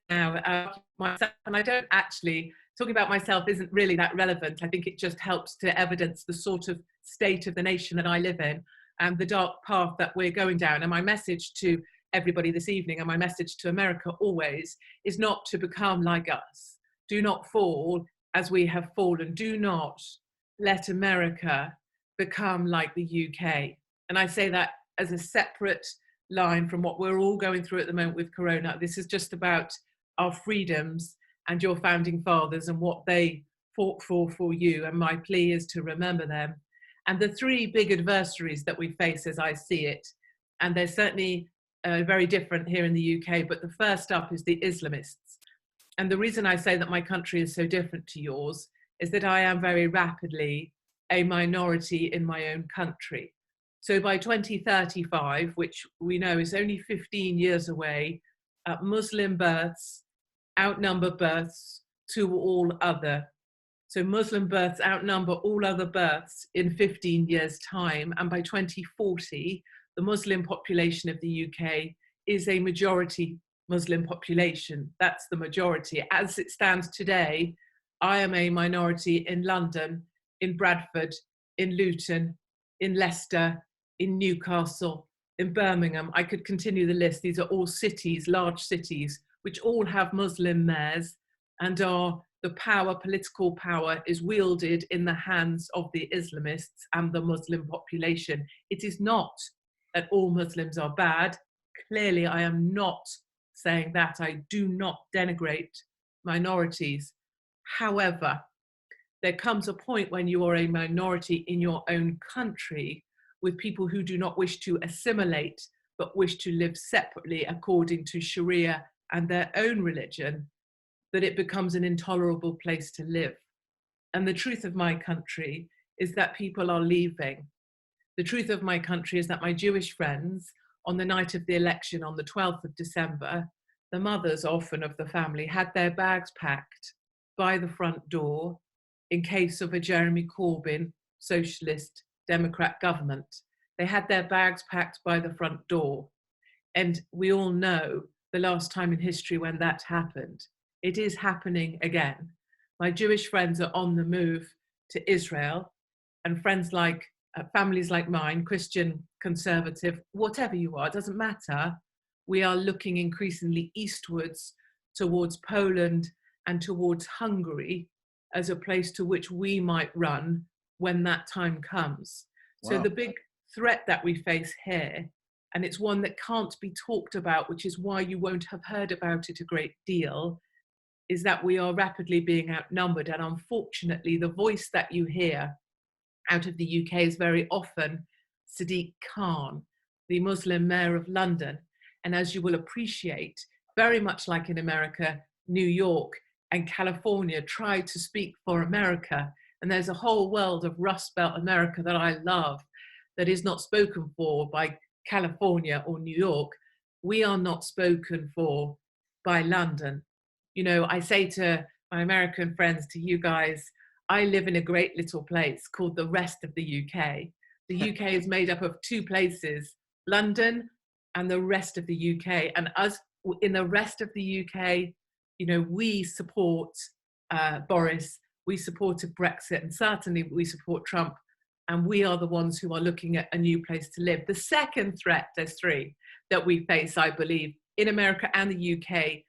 now, myself, and I don't actually, talking about myself isn't really that relevant. I think it just helps to evidence the sort of state of the nation that I live in and the dark path that we're going down. And my message to everybody this evening, and my message to America always, is not to become like us. Do not fall as we have fallen. Do not let America become like the UK. And I say that as a separate line from what we're all going through at the moment with Corona. This is just about our freedoms and your founding fathers and what they fought for you. And my plea is to remember them. And the three big adversaries that we face as I see it, and they're certainly very different here in the UK, but the first up is the Islamists. And the reason I say that my country is so different to yours is that I am very rapidly a minority in my own country. So by 2035, which we know is only 15 years away, Muslim births outnumber births to all other. So Muslim births outnumber all other births in 15 years' time. And by 2040, the Muslim population of the UK is a majority Muslim population. That's the majority. As it stands today, I am a minority in London, in Bradford, in Luton, in Leicester, in Newcastle, in Birmingham. I could continue the list. These are all cities, large cities, which all have Muslim mayors, and the power, political power, is wielded in the hands of the Islamists and the Muslim population. It is not that all Muslims are bad. Clearly, I am not saying that. I do not denigrate minorities. However, there comes a point when you are a minority in your own country with people who do not wish to assimilate, but wish to live separately according to Sharia and their own religion, that it becomes an intolerable place to live. And the truth of my country is that people are leaving. The truth of my country is that my Jewish friends, on the night of the election on the 12th of December, the mothers often of the family had their bags packed by the front door in case of a Jeremy Corbyn socialist Democrat government. They had their bags packed by the front door. And we all know the last time in history when that happened. It is happening again. My Jewish friends are on the move to Israel, and friends like, families like mine, Christian, conservative, whatever you are, it doesn't matter. We are looking increasingly eastwards towards Poland and towards Hungary as a place to which we might run when that time comes. Wow. So the big threat that we face here, and it's one that can't be talked about, which is why you won't have heard about it a great deal, is that we are rapidly being outnumbered. And unfortunately, the voice that you hear out of the UK is very often Sadiq Khan, the Muslim mayor of London. And as you will appreciate, very much like in America, New York and California try to speak for America. And there's a whole world of Rust Belt America that I love that is not spoken for by California or New York. We are not spoken for by London. You know, I say to my American friends, to you guys, I live in a great little place called the rest of the UK. The UK is made up of two places, London and the rest of the UK. And us in the rest of the UK, you know, we support Boris, we supported Brexit, and certainly we support Trump. And we are the ones who are looking at a new place to live. The second threat, there's three, that we face, I believe, in America and the UK,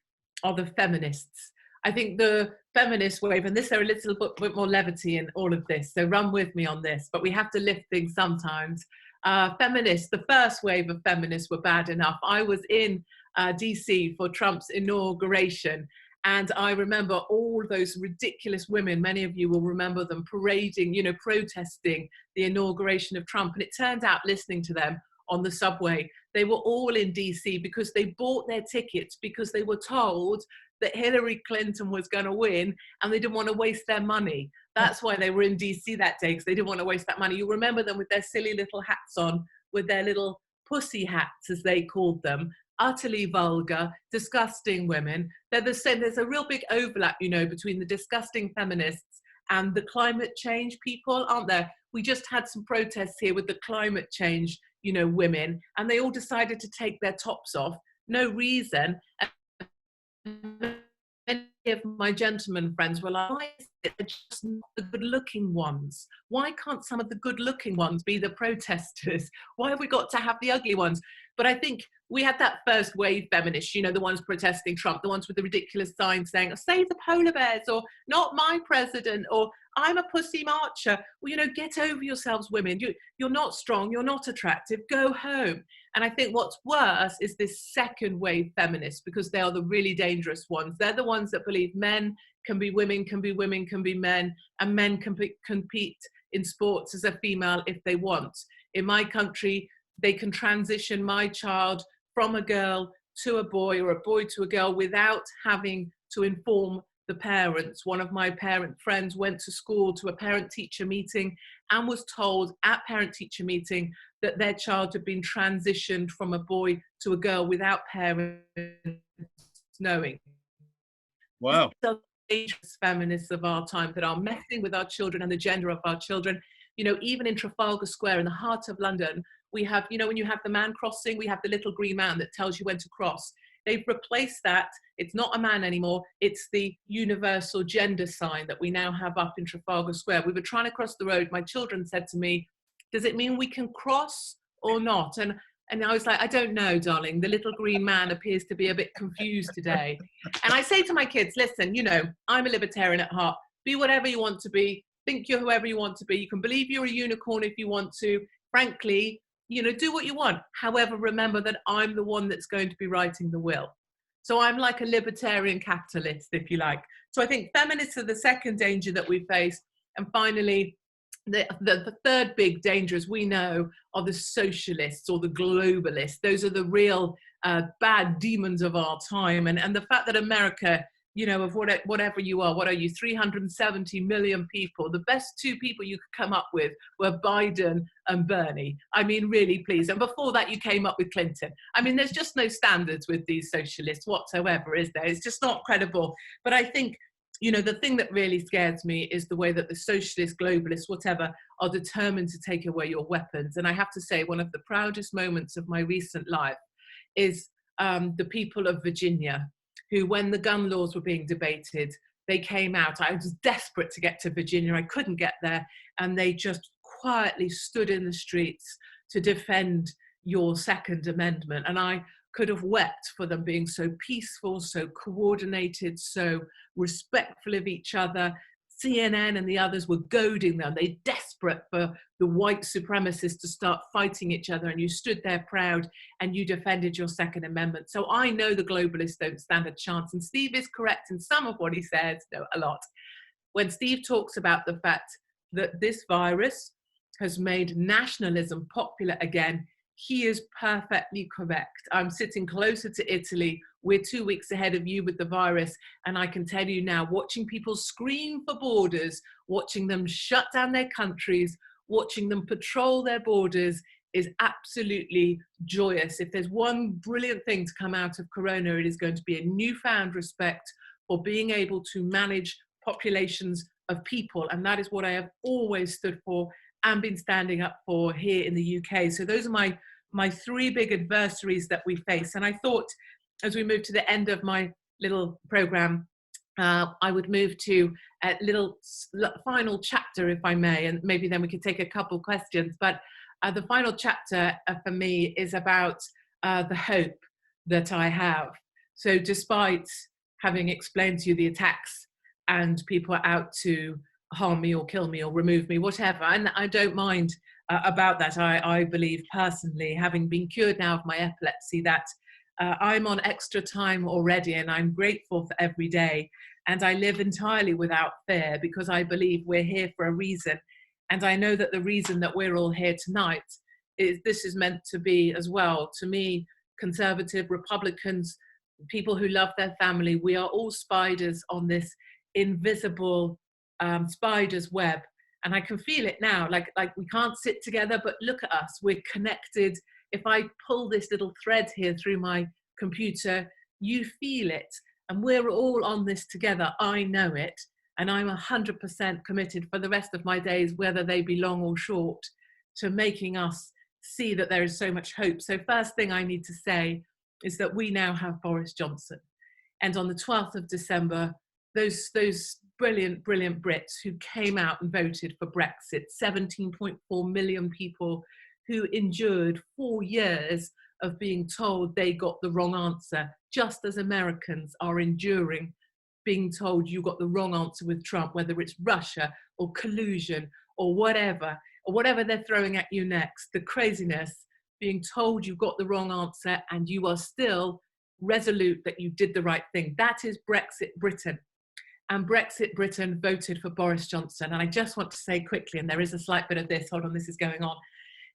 are the feminists. I think the feminist wave, and there a little bit more levity in all of this, so run with me on this, but we have to lift things sometimes. Feminists, the first wave of feminists were bad enough. I was in DC for Trump's inauguration, and I remember all those ridiculous women, many of you will remember them, parading, you know, protesting the inauguration of Trump. And it turned out, listening to them on the subway, they were all in DC because they bought their tickets because they were told that Hillary Clinton was going to win and they didn't want to waste their money. That's why they were in DC that day, because they didn't want to waste that money. You remember them with their silly little hats on, with their little pussy hats, as they called them, utterly vulgar, disgusting women. They're the same. There's a real big overlap, you know, between the disgusting feminists and the climate change people, aren't there? We just had some protests here with the climate change, you know, women, and they all decided to take their tops off. No reason. Many of my gentleman friends were like, why is it they're just not the good-looking ones? Why can't some of the good-looking ones be the protesters? Why have we got to have the ugly ones? But I think we had that first wave feminists, you know, the ones protesting Trump, the ones with the ridiculous signs saying, save the polar bears, or not my president, or I'm a pussy marcher. Well, you know, get over yourselves, women. You're not strong, you're not attractive, go home. And I think what's worse is this second wave feminists, because they are the really dangerous ones. They're the ones that believe men can be women, can be women, can be men, and men can compete in sports as a female if they want. In my country, they can transition my child from a girl to a boy or a boy to a girl without having to inform the parents. One of my parent friends went to school to a parent-teacher meeting and was told at parent-teacher meeting that their child had been transitioned from a boy to a girl without parents knowing. Wow. The dangerous feminists of our time that are messing with our children and the gender of our children. You know, even in Trafalgar Square in the heart of London, we have, you know, when you have the man crossing, we have the little green man that tells you when to cross. They've replaced that. It's not a man anymore. It's the universal gender sign that we now have up in Trafalgar Square. We were trying to cross the road. My children said to me, does it mean we can cross or not? And And I was like, I don't know, darling. The little green man appears to be a bit confused today. And I say to my kids, listen, you know, I'm a libertarian at heart. Be whatever you want to be. Think you're whoever you want to be. You can believe you're a unicorn if you want to. Frankly, you know, do what you want. However, remember that I'm the one that's going to be writing the will. So I'm like a libertarian capitalist, if you like. So I think feminists are the second danger that we face. And finally, the third big danger, as we know, are the socialists or the globalists. Those are the real bad demons of our time. And the fact that America, you know, of whatever you are, what are you, 370 million people, the best two people you could come up with were Biden and Bernie. I mean, really, please. And before that, you came up with Clinton. I mean, there's just no standards with these socialists whatsoever, is there? It's just not credible. But I think, you know, the thing that really scares me is the way that the socialists, globalists, whatever, are determined to take away your weapons. And I have to say, one of the proudest moments of my recent life is the people of Virginia, who, when the gun laws were being debated, they came out. I was desperate to get to Virginia. I couldn't get there. And they just quietly stood in the streets to defend your Second Amendment. And I could have wept for them being so peaceful, so coordinated, so respectful of each other. CNN and the others were goading them. They're desperate for the white supremacists to start fighting each other, and you stood there proud and you defended your Second Amendment. So I know the globalists don't stand a chance, and Steve is correct in some of what he says, no, a lot. When Steve talks about the fact that this virus has made nationalism popular again, he is perfectly correct. I'm sitting closer to Italy. We're 2 weeks ahead of you with the virus. And I can tell you now, watching people scream for borders, watching them shut down their countries, watching them patrol their borders is absolutely joyous. If there's one brilliant thing to come out of Corona, it is going to be a newfound respect for being able to manage populations of people. And that is what I have always stood for and been standing up for here in the UK. So those are my three big adversaries that we face. And I thought, as we move to the end of my little program, I would move to a little final chapter, if I may, and maybe then we could take a couple questions. But the final chapter for me is about the hope that I have. So despite having explained to you the attacks and people are out to harm me or kill me or remove me, whatever, and I don't mind about that. I believe personally, having been cured now of my epilepsy, that I'm on extra time already, and I'm grateful for every day. And I live entirely without fear because I believe we're here for a reason. And I know that the reason that we're all here tonight is this is meant to be as well. To me, conservative, Republicans, people who love their family, we are all spiders on this invisible spider's web. And I can feel it now, like we can't sit together, but look at us, we're connected. If I pull this little thread here through my computer, you feel it. And we're all on this together. I know it. And I'm 100% committed for the rest of my days, whether they be long or short, to making us see that there is so much hope. So first thing I need to say is that we now have Boris Johnson. And on the 12th of December, those brilliant Brits who came out and voted for Brexit, 17.4 million people who endured 4 years of being told they got the wrong answer, just as Americans are enduring being told you got the wrong answer with Trump, whether it's Russia or collusion or whatever they're throwing at you next, the craziness, being told you got the wrong answer and you are still resolute that you did the right thing. That is Brexit Britain. And Brexit Britain voted for Boris Johnson. And I just want to say quickly, and there is a slight bit of this, hold on, this is going on,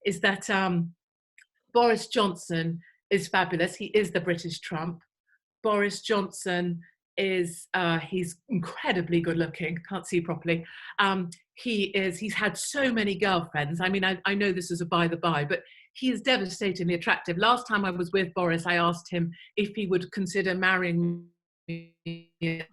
is that Boris Johnson is fabulous. He is the British Trump. Boris Johnson is, he's incredibly good looking, can't see properly. He's had so many girlfriends. I mean, I know this is a by the by, but he is devastatingly attractive. Last time I was with Boris, I asked him if he would consider marrying me.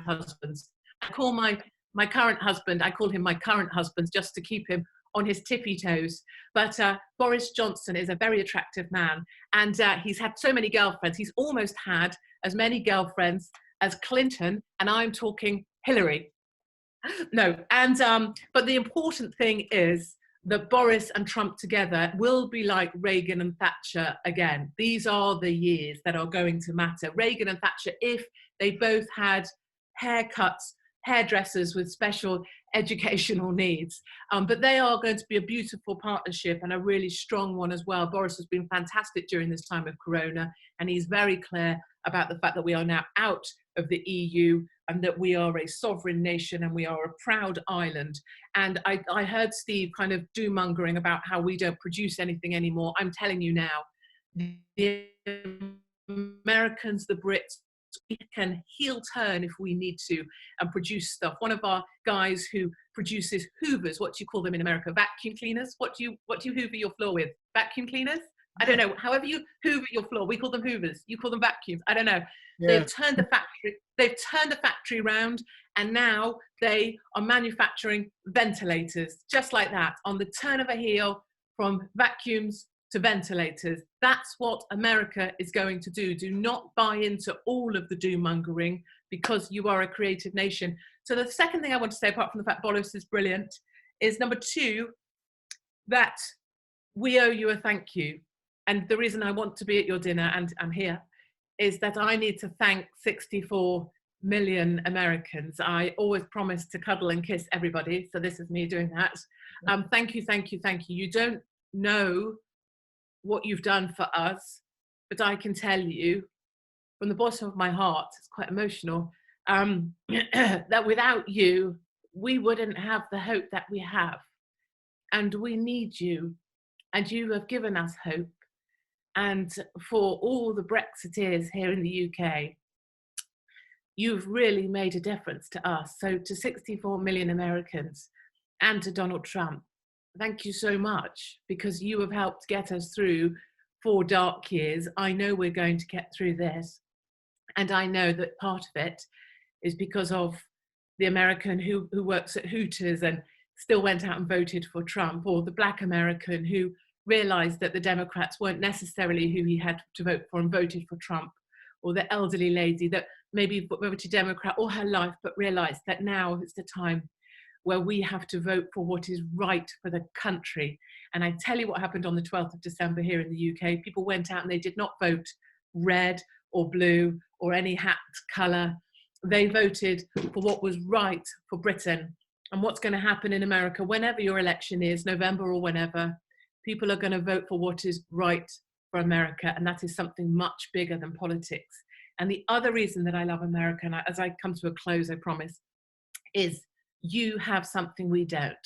Husbands. I call my current husband, I call him my current husband just to keep him on his tippy toes. But Boris Johnson is a very attractive man, and he's had so many girlfriends. He's almost had as many girlfriends as Clinton, and I'm talking Hillary. No, and but the important thing is that Boris and Trump together will be like Reagan and Thatcher again. These are the years that are going to matter. Reagan and Thatcher, if they both had haircuts, hairdressers with special educational needs. But they are going to be a beautiful partnership and a really strong one as well. Boris has been fantastic during this time of Corona, and he's very clear about the fact that we are now out of the EU and that we are a sovereign nation and we are a proud island. And I heard Steve kind of doom-mongering about how we don't produce anything anymore. I'm telling you now, the Americans, the Brits, we can heel turn if we need to and produce stuff. One of our guys who produces hoovers, what do you call them in America? Vacuum cleaners? What do you hoover your floor with? Vacuum cleaners? I don't know. However you hoover your floor, we call them hoovers. You call them vacuums. I don't know. Yeah. They've turned the factory around, and now they are manufacturing ventilators, just like that, on the turn of a heel, from vacuums to ventilators. That's what America is going to do. Do not buy into all of the doom-mongering, because you are a creative nation. So the second thing I want to say, apart from the fact Boris is brilliant, is number two, that we owe you a thank you. And the reason I want to be at your dinner, and I'm here, is that I need to thank 64 million Americans. I always promise to cuddle and kiss everybody, so this is me doing that. Thank you, thank you, thank you. You don't know what you've done for us, but I can tell you from the bottom of my heart, it's quite emotional, that without you, we wouldn't have the hope that we have. And we need you, and you have given us hope. And for all the Brexiteers here in the UK, you've really made a difference to us. So to 64 million Americans and to Donald Trump, thank you so much, because you have helped get us through 4 dark years. I know we're going to get through this. And I know that part of it is because of the American who works at Hooters and still went out and voted for Trump, or the Black American who realized that the Democrats weren't necessarily who he had to vote for and voted for Trump, or the elderly lady that maybe voted Democrat all her life, but realized that now is the time where we have to vote for what is right for the country. And I tell you what happened on the 12th of December here in the UK. People went out and they did not vote red or blue or any hat colour. They voted for what was right for Britain. And what's going to happen in America, whenever your election is, November or whenever, people are going to vote for what is right for America. And that is something much bigger than politics. And the other reason that I love America, and as I come to a close, I promise, is you have something we don't.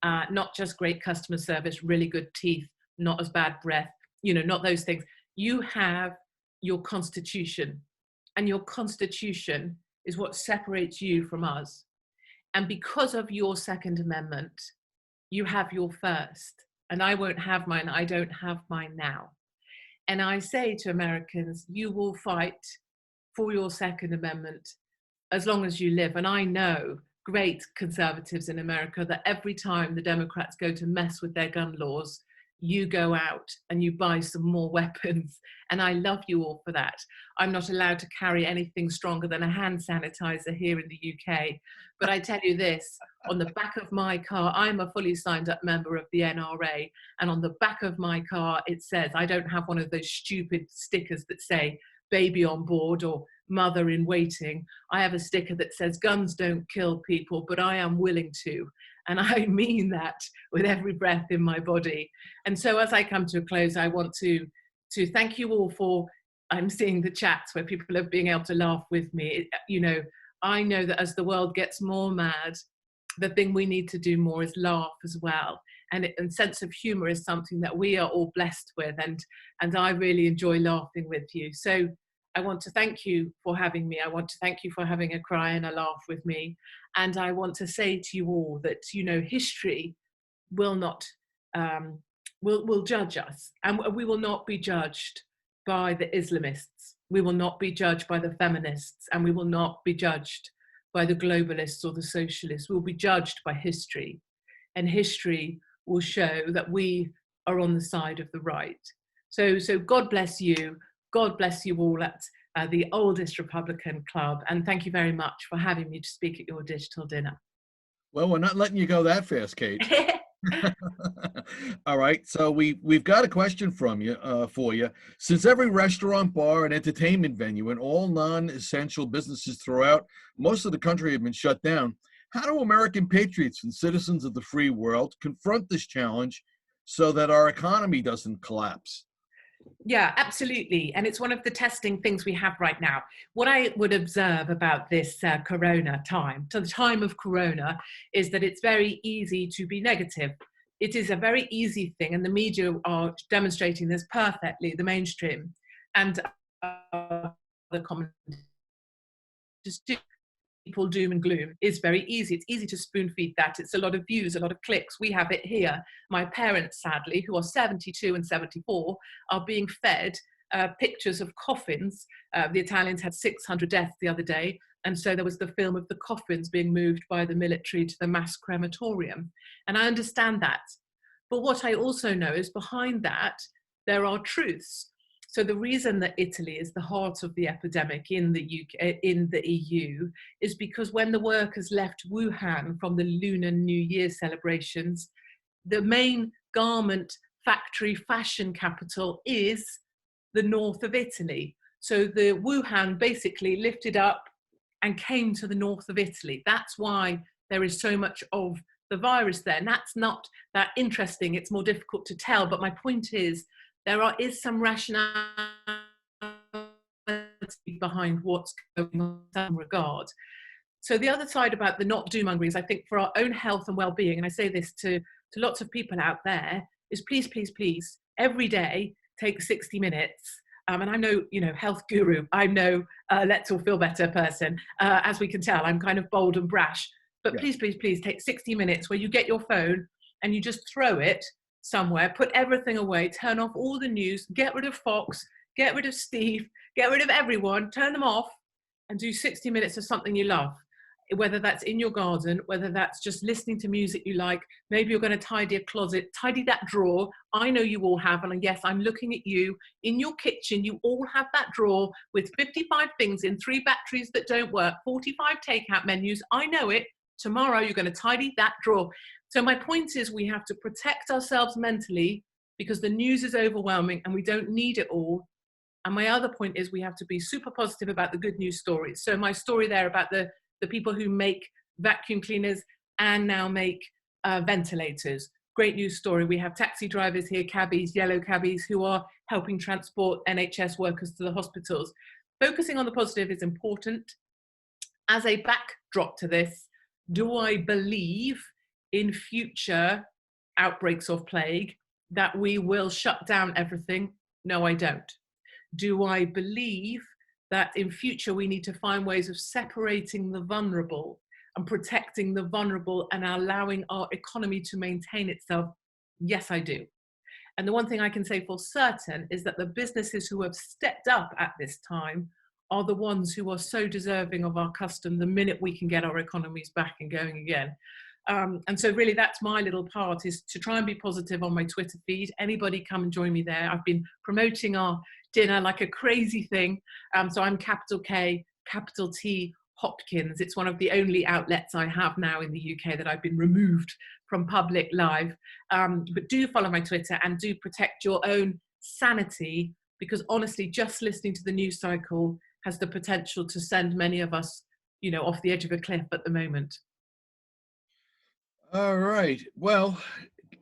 Not just great customer service, really good teeth, not as bad breath, not those things. You have your Constitution, and your Constitution is what separates you from us. And because of your Second Amendment, you have your first. And I won't have mine. I don't have mine now. And I say to Americans, you will fight for your Second Amendment as long as you live. And I know great conservatives in America that every time the Democrats go to mess with their gun laws, you go out and you buy some more weapons. And I love you all for that. I'm not allowed to carry anything stronger than a hand sanitizer here in the UK. But I tell you this, on the back of my car, I'm a fully signed up member of the NRA. And on the back of my car, it says, I don't have one of those stupid stickers that say baby on board or mother in waiting. I have a sticker that says guns don't kill people, but I am willing to. And I mean that with every breath in my body. And so as I come to a close, I want to thank you all for, I'm seeing the chats where people are being able to laugh with me. I know that as the world gets more mad, the thing we need to do more is laugh as well. And sense of humor is something that we are all blessed with. And I really enjoy laughing with you. So I want to thank you for having me. I want to thank you for having a cry and a laugh with me. And I want to say to you all that, history will not, will judge us. And we will not be judged by the Islamists. We will not be judged by the feminists. And we will not be judged by the globalists or the socialists. We'll be judged by history. And history will show that we are on the side of the right. So God bless you. God bless you all at the oldest Republican club. And thank you very much for having me to speak at your digital dinner. Well, we're not letting you go that fast, Kate. All right, so we've got a question from you for you. Since every restaurant, bar, and entertainment venue and all non-essential businesses throughout most of the country have been shut down, how do American patriots and citizens of the free world confront this challenge so that our economy doesn't collapse? Yeah, absolutely. And it's one of the testing things we have right now. What I would observe about this corona time, to the time of corona, is that it's very easy to be negative. It is a very easy thing, and the media are demonstrating this perfectly, the mainstream. And the commentators people doom and gloom is very easy. It's easy to spoon feed that. It's a lot of views, a lot of clicks. We have it here. My parents, sadly, who are 72 and 74, are being fed pictures of coffins. The Italians had 600 deaths the other day. And so there was the film of the coffins being moved by the military to the mass crematorium. And I understand that. But what I also know is behind that, there are truths. So the reason that Italy is the heart of the epidemic in the UK, in the EU, is because when the workers left Wuhan from the Lunar New Year celebrations, the main garment factory fashion capital is the north of Italy. So the Wuhan basically lifted up and came to the north of Italy. That's why there is so much of the virus there. And that's not that interesting. It's more difficult to tell. But my point is, there is some rationality behind what's going on in some regard. So the other side about the not doom-mongering is, I think, for our own health and well-being, and I say this to lots of people out there, is please, please, please, every day take 60 minutes. And I'm no, health guru. I'm no let's all feel better person. As we can tell, I'm kind of bold and brash. But please, please, please take 60 minutes where you get your phone and you just throw it somewhere, put everything away, turn off all the news, get rid of Fox, get rid of Steve, get rid of everyone, turn them off, and do 60 minutes of something you love. Whether that's in your garden, whether that's just listening to music you like, maybe you're going to tidy a closet, tidy that drawer. I know you all have, and yes, I'm looking at you. In your kitchen, you all have that drawer with 55 things in, 3 batteries that don't work, 45 takeout menus. I know it. Tomorrow, you're going to tidy that drawer. So my point is, we have to protect ourselves mentally because the news is overwhelming and we don't need it all. And my other point is, we have to be super positive about the good news stories. So my story there about the people who make vacuum cleaners and now make ventilators. Great news story. We have taxi drivers here, cabbies, yellow cabbies, who are helping transport NHS workers to the hospitals. Focusing on the positive is important. As a backdrop to this, do I believe in future outbreaks of plague that we will shut down everything? No, I don't. Do I believe that in future we need to find ways of separating the vulnerable and protecting the vulnerable and allowing our economy to maintain itself? Yes, I do. And the one thing I can say for certain is that the businesses who have stepped up at this time are the ones who are so deserving of our custom the minute we can get our economies back and going again. And so really that's my little part, is to try and be positive on my Twitter feed. Anybody come and join me there. I've been promoting our dinner like a crazy thing. So I'm capital K, capital T, Hopkins. It's one of the only outlets I have now in the UK that I've been removed from public live. But do follow my Twitter and do protect your own sanity, because honestly, just listening to the news cycle has the potential to send many of us, off the edge of a cliff at the moment. All right. Well,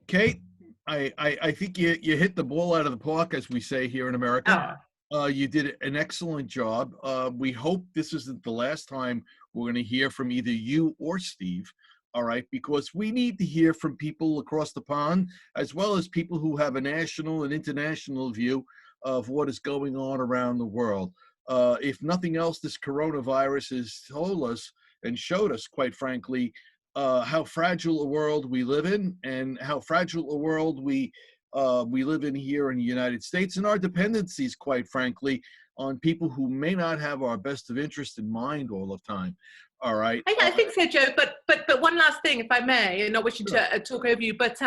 Kate, I think you hit the ball out of the park, as we say here in America. You did an excellent job. We hope this isn't the last time we're going to hear from either you or Steve, all right, because we need to hear from people across the pond, as well as people who have a national and international view of what is going on around the world. If nothing else, this coronavirus has told us and showed us, quite frankly, how fragile a world we live in, and how fragile a world we live in here in the United States, and our dependencies, quite frankly, on people who may not have our best of interest in mind all the time. All right. I think so, Joe. But one last thing, if I may, and not wishing to talk over you, but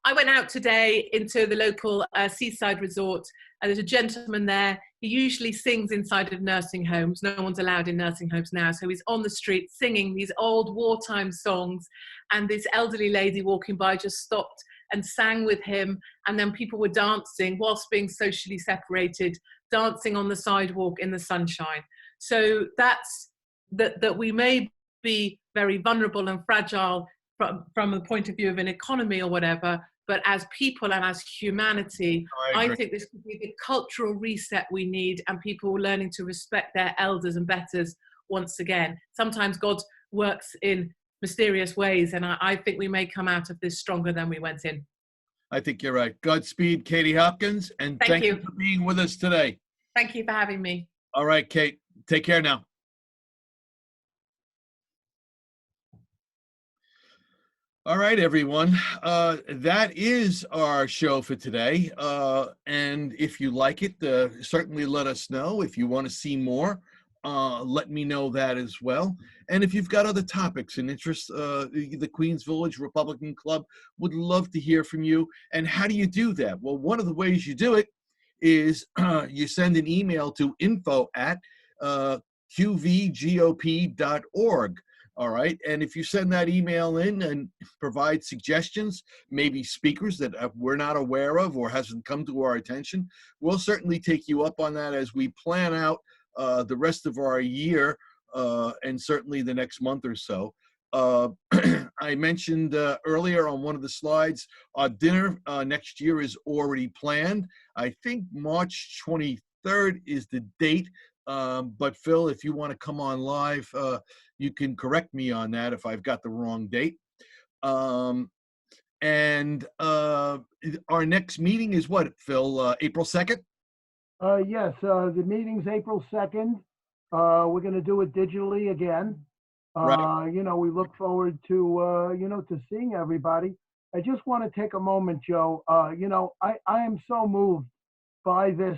I went out today into the local seaside resort, and there's a gentleman there. He usually sings inside of nursing homes. No one's allowed in nursing homes now. So he's on the street singing these old wartime songs. And this elderly lady walking by just stopped and sang with him. And then people were dancing whilst being socially separated, dancing on the sidewalk in the sunshine. So that's that we may be very vulnerable and fragile from the point of view of an economy or whatever, but as people and as humanity, I think this could be the cultural reset we need, and people learning to respect their elders and betters once again. Sometimes God works in mysterious ways, and I think we may come out of this stronger than we went in. I think you're right. Godspeed, Katie Hopkins, and thank you for being with us today. Thank you for having me. All right, Kate, take care now. All right, everyone. That is our show for today. And if you like it, certainly let us know. If you want to see more, let me know that as well. And if you've got other topics and interests, the Queens Village Republican Club would love to hear from you. And how do you do that? Well, one of the ways you do it is you send an email to info@qvgop.org. All right. And if you send that email in and provide suggestions, maybe speakers that we're not aware of or hasn't come to our attention, we'll certainly take you up on that as we plan out the rest of our year and certainly the next month or so. I mentioned earlier on one of the slides, our dinner next year is already planned. I think March 23rd is the date. But Phil, if you want to come on live, you can correct me on that if I've got the wrong date. And our next meeting is what, Phil? April 2nd? Yes, the meeting's April 2nd. We're going to do it digitally again. Right. You know, we look forward to, you know, to seeing everybody. I just want to take a moment, Joe. You know, I am so moved by this.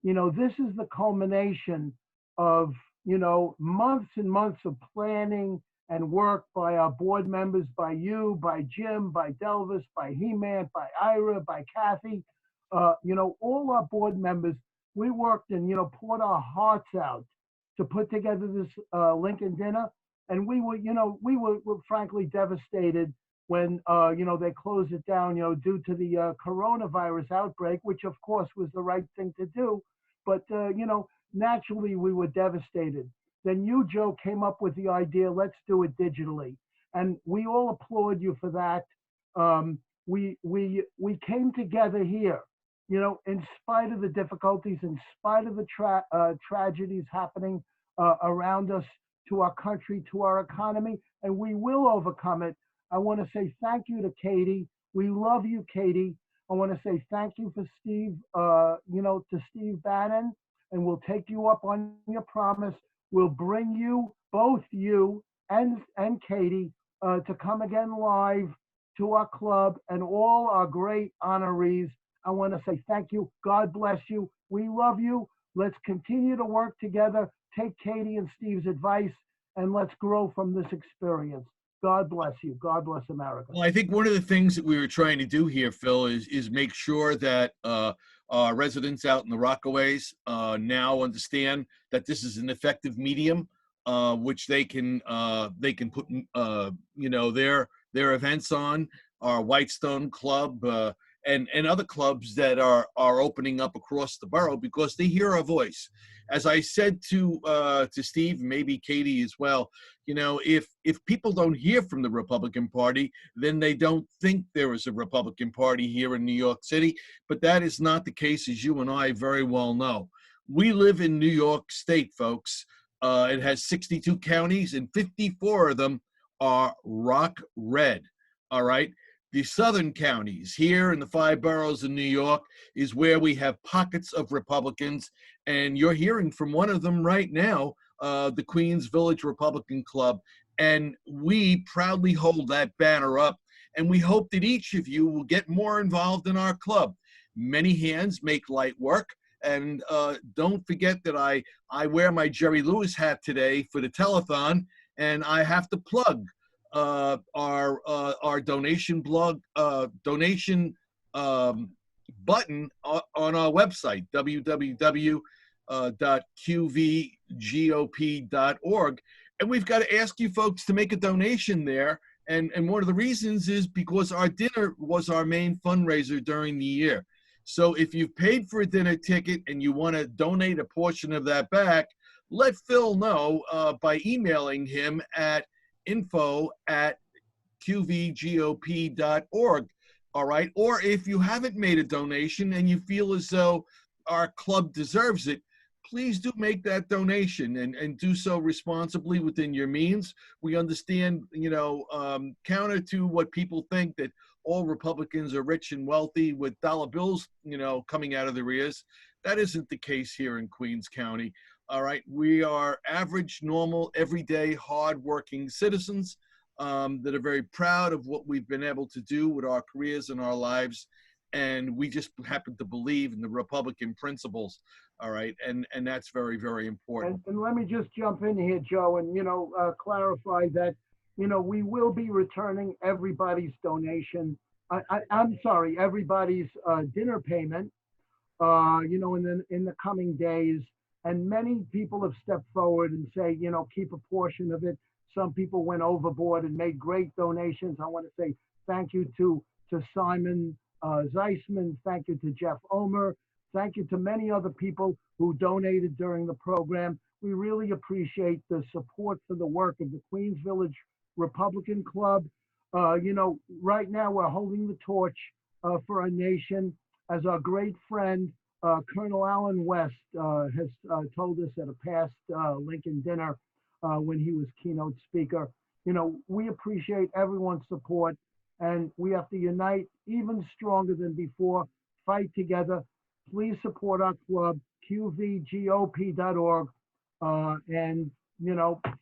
You know, this is the culmination of, you know, months and months of planning and work by our board members, by you, by Jim, by Delvis, by He-Man, by Ira, by Kathy. You know, all our board members, we worked and, you know, poured our hearts out to put together this Lincoln dinner. And we were, you know, we were frankly devastated when, you know, they closed it down, you know, due to the coronavirus outbreak, which of course was the right thing to do. But, you know, naturally we were devastated. Then you, Joe, came up with the idea, let's do it digitally. And we all applaud you for that. We came together here, you know, in spite of the difficulties, in spite of the tragedies happening around us, to our country, to our economy, and we will overcome it. I want to say thank you to Katie. We love you, Katie. I want to say thank you for Steve, you know, to Steve Bannon, and we'll take you up on your promise. We'll bring you, both you and Katie, to come again live to our club and all our great honorees. I want to say thank you. God bless you. We love you. Let's continue to work together. Take Katie and Steve's advice, and let's grow from this experience. God bless you. God bless America. Well, I think one of the things that we were trying to do here, Phil, is make sure that our residents out in the Rockaways now understand that this is an effective medium, which they can put you know, their events on. Our Whitestone Club and other clubs that are opening up across the borough, because they hear our voice. As I said to Steve, maybe Katie as well, you know, if people don't hear from the Republican Party, then they don't think there is a Republican Party here in New York City. But that is not the case, as you and I very well know. We live in New York State, folks. It has 62 counties, and 54 of them are rock red. All right. The southern counties here in the 5 boroughs of New York is where we have pockets of Republicans, and you're hearing from one of them right now, the Queens Village Republican Club, and we proudly hold that banner up, and we hope that each of you will get more involved in our club. Many hands make light work, and don't forget that I wear my Jerry Lewis hat today for the telethon, and I have to plug our donation donation button on our website, www.qvgop.org. And we've got to ask you folks to make a donation there. And one of the reasons is because our dinner was our main fundraiser during the year. So if you've paid for a dinner ticket and you want to donate a portion of that back, let Phil know by emailing him at info@qvgop.org. All right. Or if you haven't made a donation and you feel as though our club deserves it, please do make that donation and do so responsibly within your means. We understand, counter to what people think, that all Republicans are rich and wealthy with dollar bills, coming out of their ears. That isn't the case here in Queens County. All right. We are average, normal, everyday, hardworking citizens that are very proud of what we've been able to do with our careers and our lives. And we just happen to believe in the Republican principles. All right. And that's very, very important. And let me just jump in here, Joe, and, clarify that, we will be returning everybody's donation. I'm sorry, everybody's dinner payment, in the coming days. And many people have stepped forward and say, keep a portion of it. Some people went overboard and made great donations. I want to say thank you to Simon Zeisman. Thank you to Jeff Omer. Thank you to many other people who donated during the program. We really appreciate the support for the work of the Queens Village Republican Club. Right now we're holding the torch for our nation, as our great friend, Colonel Allen West has told us at a past Lincoln dinner when he was keynote speaker. We appreciate everyone's support, and we have to unite even stronger than before, fight together. Please support our club, qvgop.org. And,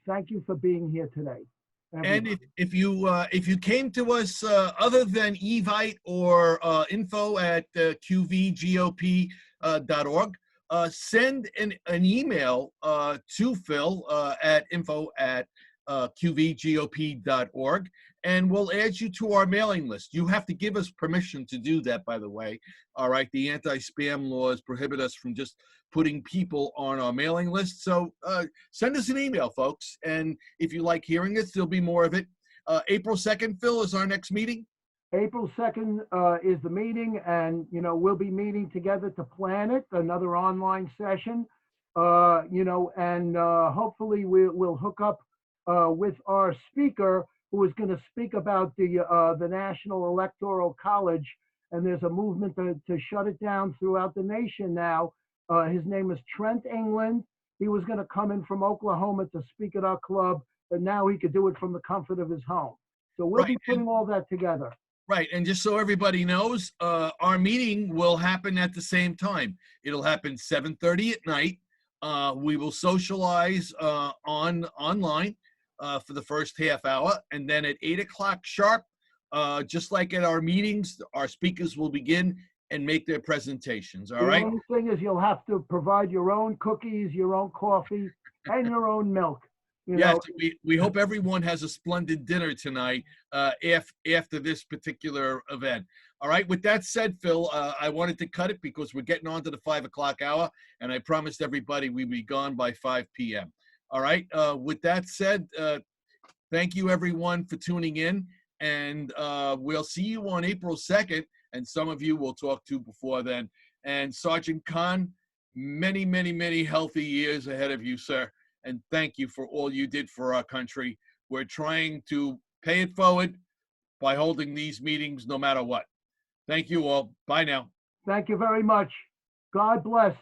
thank you for being here today. And if you came to us other than Evite or info@qvgop.org, send an email to Phil at info@qvgop.org, and we'll add you to our mailing list. You have to give us permission to do that, by the way. All right, the anti-spam laws prohibit us from just putting people on our mailing list. So send us an email, folks. And if you like hearing it, there'll be more of it. April 2nd, Phil, is our next meeting. April 2nd is the meeting, and, we'll be meeting together to plan it, another online session, and hopefully we'll hook up with our speaker, who is going to speak about the National Electoral College. And there's a movement to shut it down throughout the nation now. His name is Trent England. He was going to come in from Oklahoma to speak at our club, but now he could do it from the comfort of his home. So we'll be putting all that together. Right. And just so everybody knows, our meeting will happen at the same time. It'll happen 7:30 at night. We will socialize online for the first half hour. And then at 8 o'clock sharp, just like at our meetings, our speakers will begin and make their presentations. All right. The only thing is you'll have to provide your own cookies, your own coffee, and your own milk. Yes, we hope everyone has a splendid dinner tonight after this particular event. All right. With that said, Phil, I wanted to cut it because we're getting on to the 5 o'clock hour, and I promised everybody we'd be gone by 5 p.m. All right. With that said, thank you, everyone, for tuning in, and we'll see you on April 2nd, and some of you we'll talk to before then. And Sergeant Khan, many, many, many healthy years ahead of you, sir. And thank you for all you did for our country. We're trying to pay it forward by holding these meetings no matter what. Thank you all. Bye now. Thank you very much. God bless.